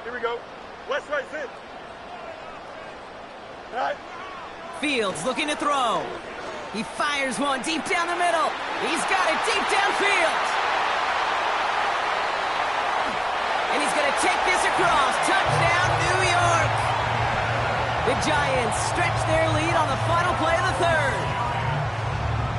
Here we go. West right sit. Right. Fields looking to throw. He fires one deep down the middle. He's got it deep downfield. And he's going to take this across. Touchdown, New York. The Giants stretch their lead on the final play of the 3rd.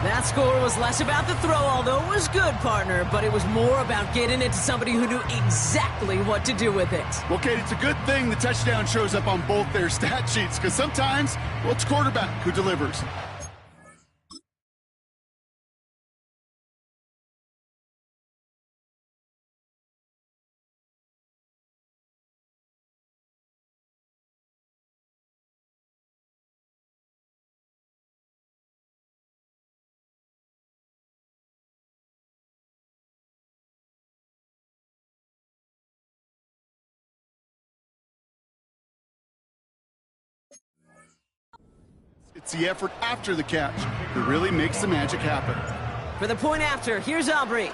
That score was less about the throw, although it was good, partner, but it was more about getting it to somebody who knew exactly what to do with it. Well, Kate, it's a good thing the touchdown shows up on both their stat sheets, because sometimes, well, it's quarterback who delivers. It's the effort after the catch that really makes the magic happen. For the point after, here's Aubrey.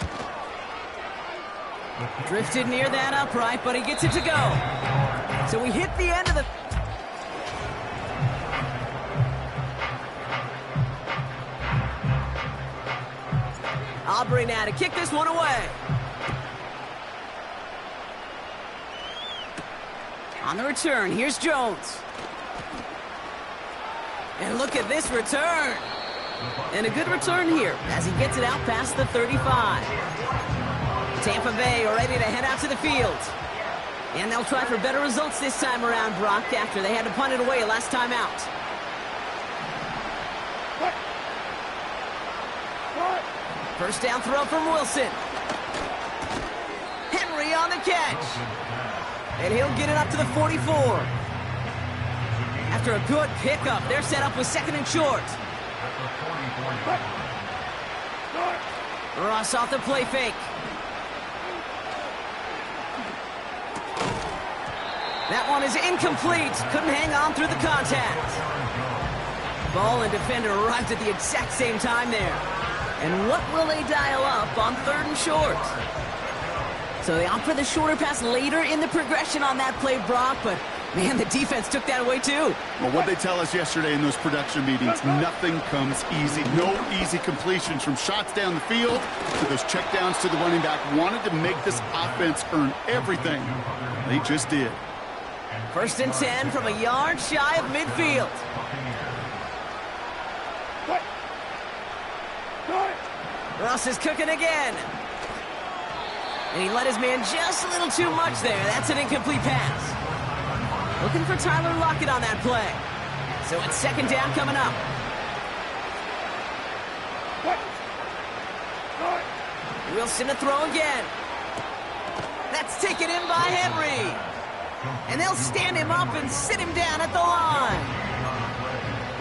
Drifted near that upright, but he gets it to go. So we hit the end of the... Aubrey now to kick this one away. On the return, here's Jones. And look at this return. And a good return here as he gets it out past the 35. Tampa Bay are ready to head out to the field. And they'll try for better results this time around, Brock, after they had to punt it away last time out. First down throw from Wilson. Henry on the catch. And he'll get it up to the 44. After a good pickup, they're set up with 2nd and short. Ross off the play fake. That one is incomplete. Couldn't hang on through the contact. Ball and defender arrived at the exact same time there. And what will they dial up on 3rd and short? So they opt for the shorter pass later in the progression on that play, Brock, but man, the defense took that away too. Well, what they tell us yesterday in those production meetings, nothing comes easy. No easy completions from shots down the field to those checkdowns to the running back. Wanted to make this offense earn everything. They just did. 1st and 10 from a yard shy of midfield. Russ is cooking again. And he let his man just a little too much there. That's an incomplete pass. Looking for Tyler Lockett on that play. So it's 2nd down coming up. Wilson to throw again. That's taken in by Henry. And they'll stand him up and sit him down at the line.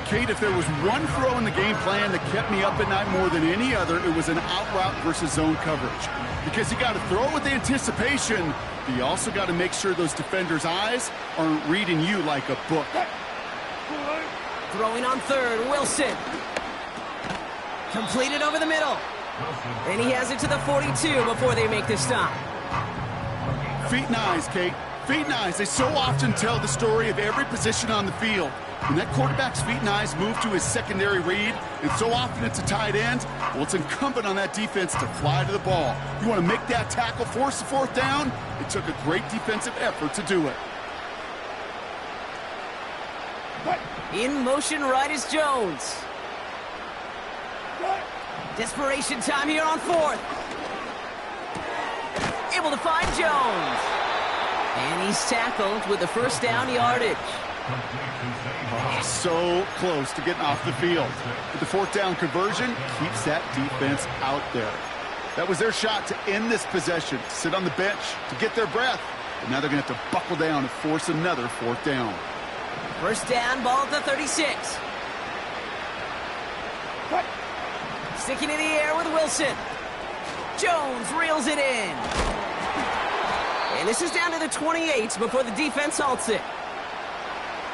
Kate, if there was one throw in the game plan that kept me up at night more than any other, it was an out route versus zone coverage. Because you got to throw with anticipation, but you also got to make sure those defenders' eyes aren't reading you like a book. Throwing on 3rd, Wilson. Completed over the middle. And he has it to the 42 before they make the stop. Feet and eyes, Kate. Feet and eyes. They so often tell the story of every position on the field. When that quarterback's feet and eyes move to his secondary read, and so often it's a tight end, well, it's incumbent on that defense to fly to the ball. You want to make that tackle, force the 4th down? It took a great defensive effort to do it. In motion right is Jones. Desperation time here on 4th. Able to find Jones. And he's tackled with the 1st down yardage. Oh, so close to getting off the field. But the 4th down conversion keeps that defense out there. That was their shot to end this possession, to sit on the bench, to get their breath. But now they're going to have to buckle down and force another 4th down. 1st down, ball at the 36. Sticking in the air with Wilson. Jones reels it in. And this is down to the 28 before the defense halts it.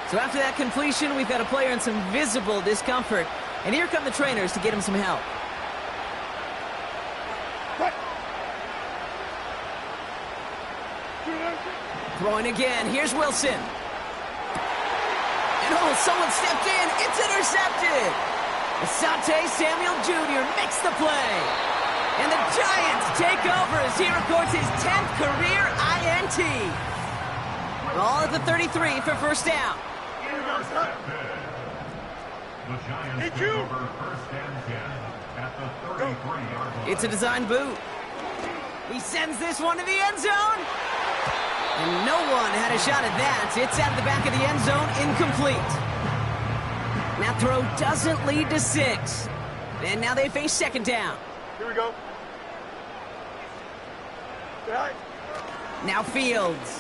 So after that completion, we've got a player in some visible discomfort. And here come the trainers to get him some help. Throwing again. Here's Wilson. And oh, someone stepped in. It's intercepted. Asante Samuel Jr. makes the play. And the Giants take over as he records his 10th career INT. Ball at the 33 for 1st down. The Giants take over 1st and 10 at the 33-yard line. It's a design boot. He sends this one to the end zone. And no one had a shot at that. It's out of the back of the end zone, incomplete. That throw doesn't lead to 6. And now they face 2nd down. Here we go. Now Fields.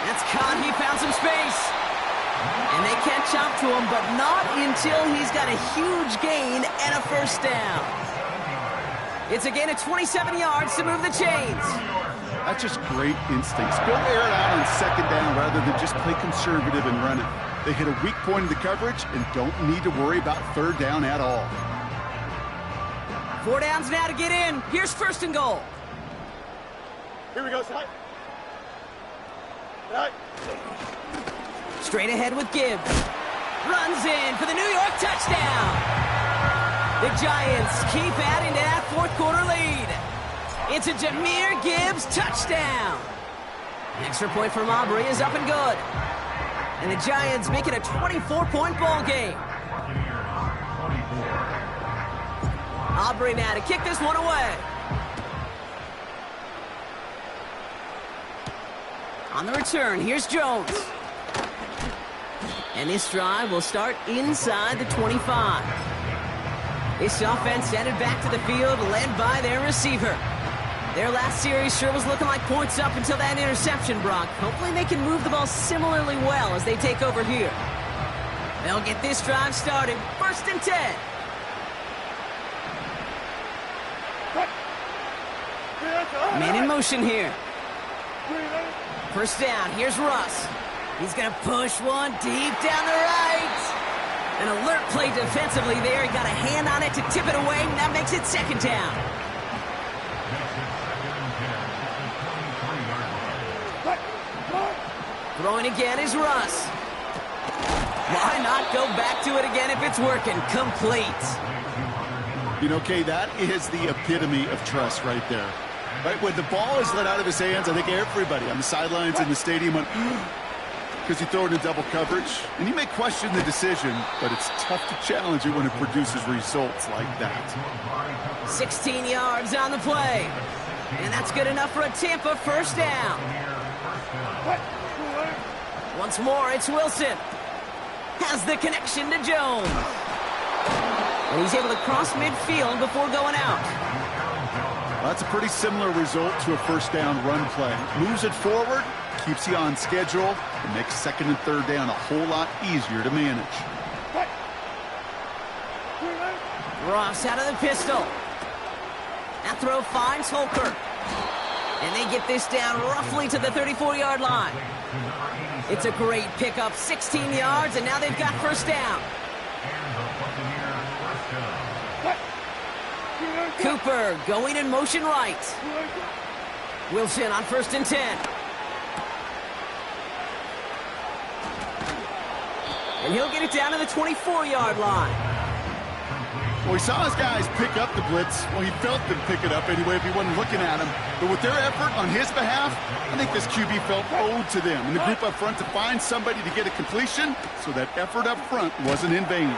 That's caught. He found some space. And they catch up to him, but not until he's got a huge gain and a 1st down. It's a gain of 27 yards to move the chains. That's just great instincts. Go air it out on 2nd down rather than just play conservative and run it. They hit a weak point in the coverage and don't need to worry about 3rd down at all. 4 downs now to get in. Here's 1st and goal. Here we go, side. Straight ahead with Gibbs. Runs in for the New York touchdown. The Giants keep adding to that 4th quarter lead. It's a Jahmyr Gibbs touchdown. Extra point from Aubrey is up and good. And the Giants make it a 24-point ball game. Aubrey now to kick this one away. On the return, here's Jones. And this drive will start inside the 25. This offense headed back to the field, led by their receiver. Their last series sure was looking like points up until that interception, Brock. Hopefully they can move the ball similarly well as they take over here. They'll get this drive started. 1st and 10. Men in motion here. 1st down. Here's Russ. He's going to push one deep down the right. An alert play defensively there. He got a hand on it to tip it away, and that makes it second down. Throwing again is Russ. Why not go back to it again if it's working? Complete. You know, Kay, that is the epitome of trust right there. Right, when the ball is let out of his hands, I think everybody on the sidelines in the stadium went, because you throw it in double coverage. And you may question the decision, but it's tough to challenge it when it produces results like that. 16 yards on the play. And that's good enough for a Tampa first down. Once more, it's Wilson. Has the connection to Jones. And he's able to cross midfield before going out. Well, that's a pretty similar result to a first down run play. Moves it forward, keeps you on schedule, and makes second and third down a whole lot easier to manage. Ross out of the pistol. That throw finds Holker. And they get this down roughly to the 34-yard line. It's a great pickup, 16 yards, and now they've got first down. Cooper going in motion right. Wilson on 1st and 10. And he'll get it down to the 24-yard line. Well, he saw his guys pick up the blitz. Well, he felt them pick it up anyway if he wasn't looking at him. But with their effort on his behalf, I think this QB felt owed to them and the group up front to find somebody to get a completion, so that effort up front wasn't in vain.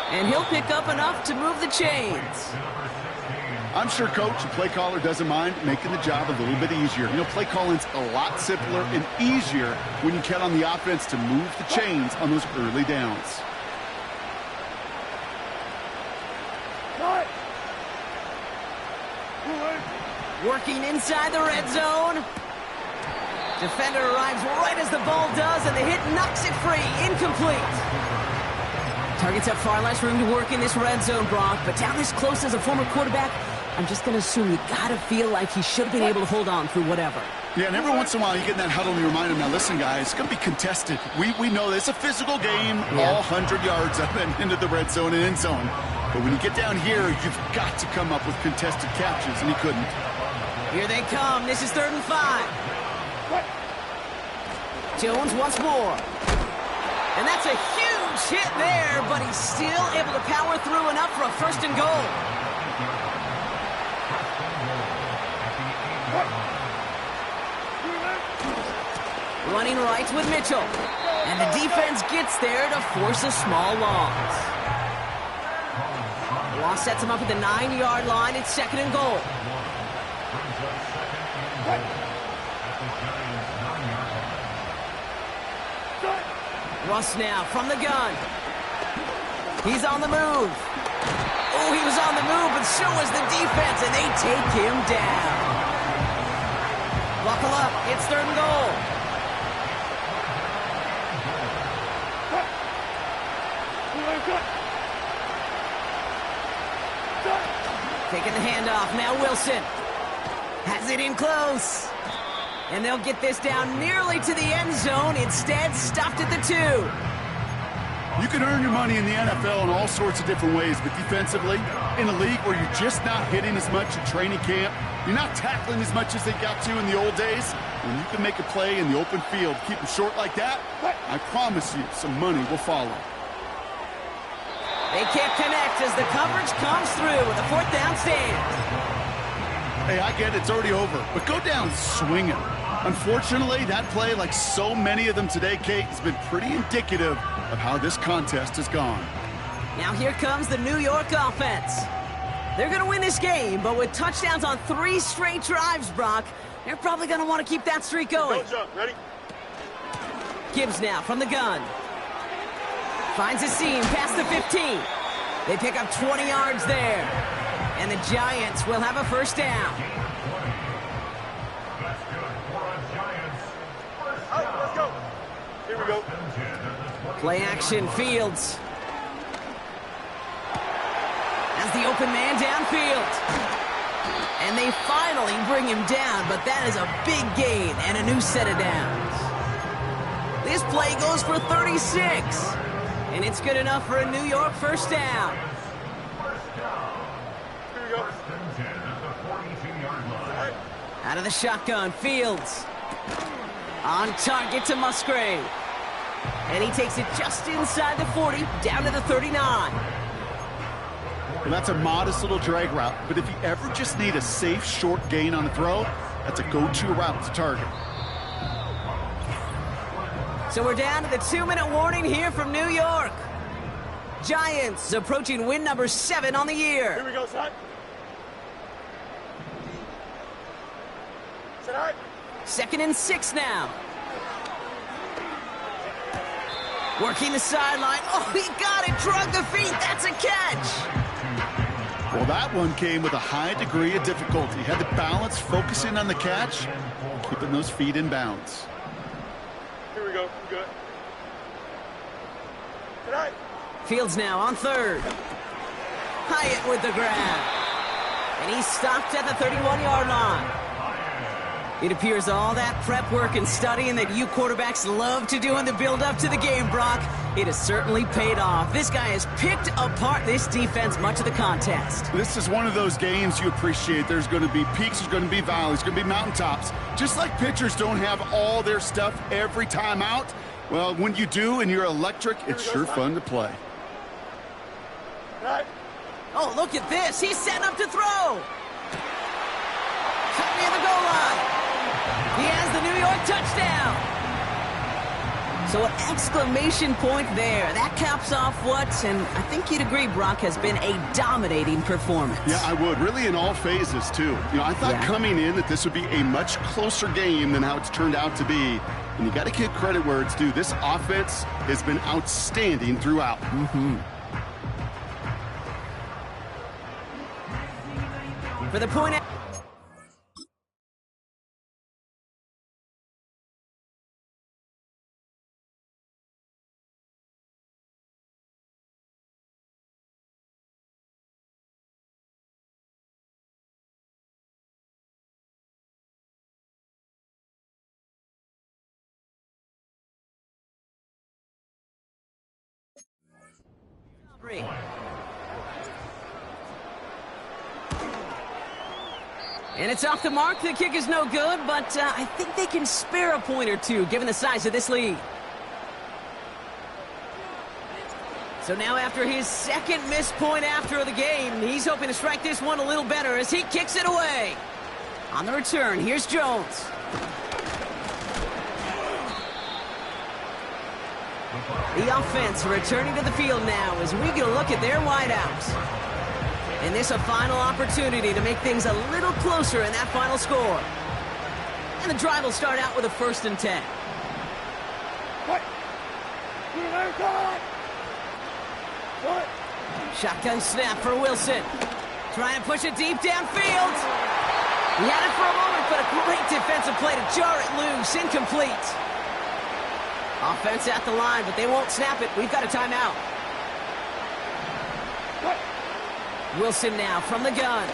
And he'll pick up enough to move the chains. I'm sure coach and play caller doesn't mind making the job a little bit easier. You know, play calling's a lot simpler and easier when you count on the offense to move the chains on those early downs. Working inside the red zone. Defender arrives right as the ball does, and the hit knocks it free. Incomplete. Targets have far less room to work in this red zone, Brock, but down this close as a former quarterback, I'm just going to assume you got to feel like he should have been able to hold on through whatever. Yeah, and every once in a while you get in that huddle and you remind him, now listen, guys, it's going to be contested. We know this. It's a physical game, all 100 yards up and into the red zone and end zone. But when you get down here, you've got to come up with contested catches, and he couldn't. Here they come. This is 3rd and 5. Jones once more. And that's a huge hit there, but he's still able to power through enough for a 1st and goal. Running right with Mitchell. And the defense gets there to force a small loss. Loss sets him up at the 9-yard line. It's 2nd and goal. Russ now from the gun. He's on the move. Oh, he was on the move, but so was the defense, and they take him down. Buckle up. It's 3rd and goal. Taking the handoff. Now Wilson has it in close. And they'll get this down nearly to the end zone. Instead, stopped at the 2. You can earn your money in the NFL in all sorts of different ways, but defensively, in a league where you're just not hitting as much at training camp, you're not tackling as much as they got to in the old days, when you can make a play in the open field, keep them short like that, I promise you some money will follow. They can't connect as the coverage comes through with a 4th down stand. Hey, I get it, it's already over, but go down swinging. Unfortunately, that play, like so many of them today, Kate, has been pretty indicative of how this contest has gone. Now here comes the New York offense. They're going to win this game, but with touchdowns on 3 straight drives, Brock, they're probably going to want to keep that streak going. Don't jump. Ready? Gibbs now from the gun. Finds a seam past the 15. They pick up 20 yards there. And the Giants will have a first down. Let's go. Here we go. Play action, Fields. As the open man downfield. And they finally bring him down, but that is a big gain and a new set of downs. This this play goes for 36. And it's good enough for a New York first down. Here we go. First and 10 at the 42-yard line. Out of the shotgun, Fields. On target to Musgrave. And he takes it just inside the 40, down to the 39. Well, that's a modest little drag route, but if you ever just need a safe, short gain on a throw, that's a go-to route to target. So we're down to the 2-minute warning here from New York. Giants approaching win number 7 on the year. Here we go, son. Sit high. 2nd and 6 now. Working the sideline. Oh, he got it. Drug the feet. That's a catch. Well, that one came with a high degree of difficulty. Had to balance, focusing on the catch, keeping those feet in bounds. Here we go. We're good. Sit high. Fields now on 3rd. Hyatt with the grab. And he's stopped at the 31-yard line. It appears all that prep work and studying that you quarterbacks love to do in the build-up to the game, Brock, it has certainly paid off. This guy has picked apart this defense much of the contest. This is one of those games you appreciate. There's going to be peaks, there's going to be valleys, there's going to be mountaintops. Just like pitchers don't have all their stuff every time out, well, when you do and you're electric, it's sure fun to play. Right. Oh, look at this. He's setting up to throw. Cut near the goal line. He has the New York touchdown. So an exclamation point there. That caps off what, and I think you'd agree, Brock, has been a dominating performance. Yeah, I would. Really in all phases, too. You know, I thought coming in that this would be a much closer game than how it's turned out to be. And you got to give credit where it's due. This offense has been outstanding throughout. For the point. And it's off the mark. The kick is no good, but I think they can spare a point or two given the size of this lead. So now after his 2nd missed point after the game, he's hoping to strike this one a little better as he kicks it away. On the return, here's Jones. The offense returning to the field now as we get a look at their wideouts. And this a final opportunity to make things a little closer in that final score. And the drive will start out with a 1st and 10. What? What? Shotgun snap for Wilson. Trying to push it deep downfield. He had it for a moment, but a great defensive play to jar it loose. Incomplete. Offense at the line, but they won't snap it. We've got a timeout. What? Wilson now from the gun.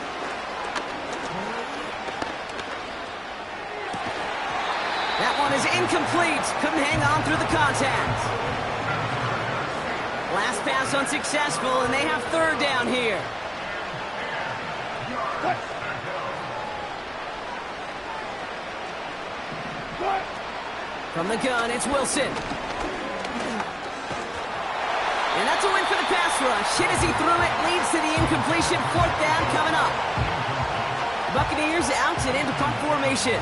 That one is incomplete. Couldn't hang on through the contact. Last pass unsuccessful, and they have 3rd down here. What? What? From the gun, it's Wilson. And that's a win for the pass rush. Hit as he threw it, leads to the incompletion. 4th down coming up. Buccaneers out and into punt formation.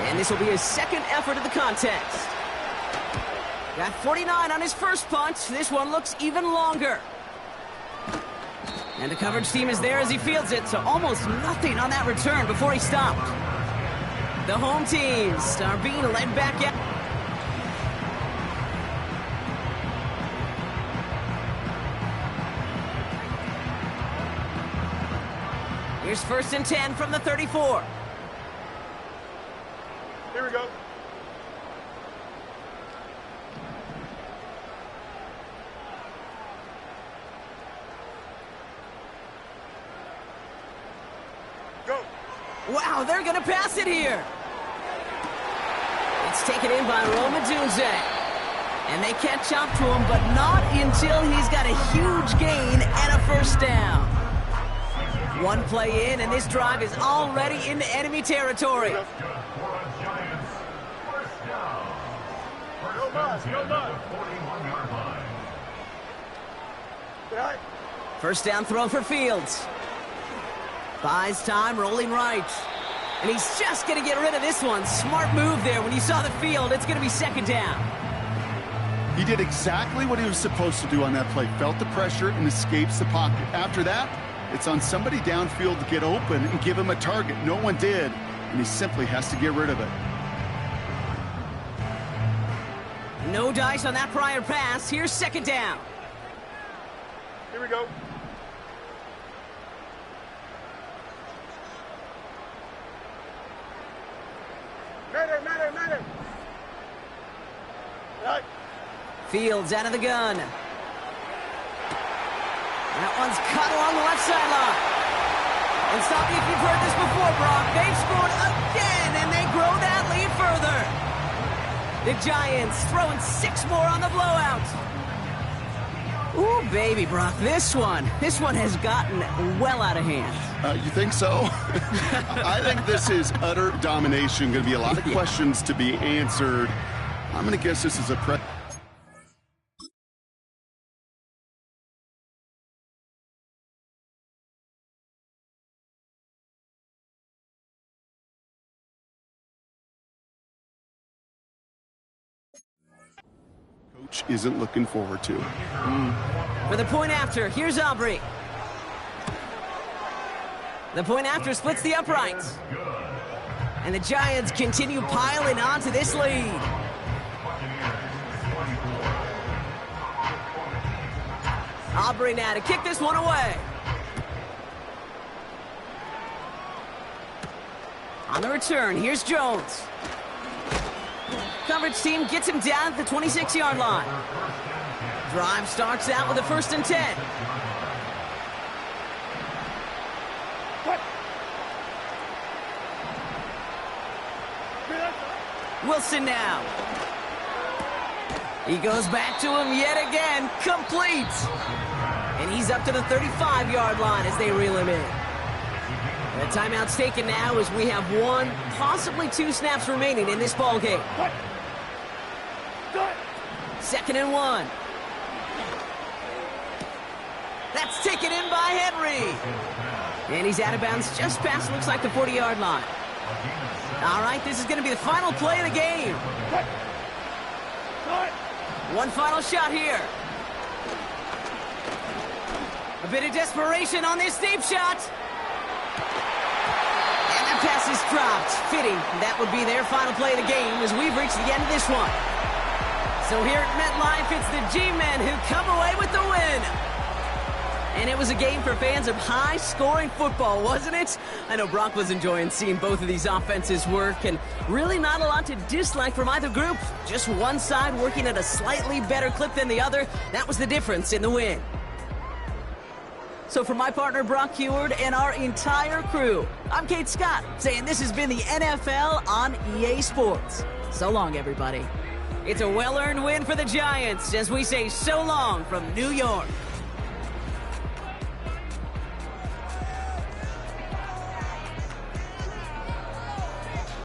And this will be his 2nd effort of the contest. Got 49 on his first punt. This one looks even longer. And the coverage team is there as he fields it, so almost nothing on that return before he stopped. The home teams are being led back out. Here's 1st and 10 from the 34. Here we go. Go. Wow, they're going to pass it here. It's taken in by Roma Dunze. And they catch up to him, but not until he's got a huge gain and a first down. One play in, and this drive is already into enemy territory. First down throw for Fields. Buys time, rolling right. And he's just going to get rid of this one. Smart move there. When you saw the field, it's going to be second down. He did exactly what he was supposed to do on that play. Felt the pressure and escapes the pocket. After that, it's on somebody downfield to get open and give him a target. No one did, and he simply has to get rid of it. No dice on that prior pass. Here's second down. Here we go. Man. Right. Fields out of the gun. That one's cut along the left sideline. And stop me if you've heard this before, Brock. They've scored again, and they grow that lead further. The Giants throwing 6 more on the blowout. Ooh, baby, Brock, this one has gotten well out of hand. You think so? I think this is utter domination. Going to be a lot of questions to be answered. I'm going to guess this is a Coach isn't looking forward to. For the point after, here's Aubrey. The point after splits the uprights. And the Giants continue piling onto this lead. Aubrey now to kick this one away. On the return, here's Jones. Coverage team gets him down at the 26-yard line. Drive starts out with a 1st and 10. Wilson now. He goes back to him yet again, complete. And he's up to the 35-yard line as they reel him in. The timeout's taken now as we have 1, possibly 2 snaps remaining in this ball game. 2nd and 1. That's taken in by Henry. And he's out of bounds just past, looks like, the 40-yard line. All right, this is going to be the final play of the game. One final shot here. A bit of desperation on this deep shot. And the pass is dropped. Fitting. That would be their final play of the game as we've reached the end of this one. So here at MetLife, it's the G-Men who come away with the win. And it was a game for fans of high-scoring football, wasn't it? I know Brock was enjoying seeing both of these offenses work, and really not a lot to dislike from either group. Just one side working at a slightly better clip than the other. That was the difference in the win. So for my partner, Brock Heward, and our entire crew, I'm Kate Scott, saying this has been the NFL on EA Sports. So long, everybody. It's a well-earned win for the Giants as we say so long from New York.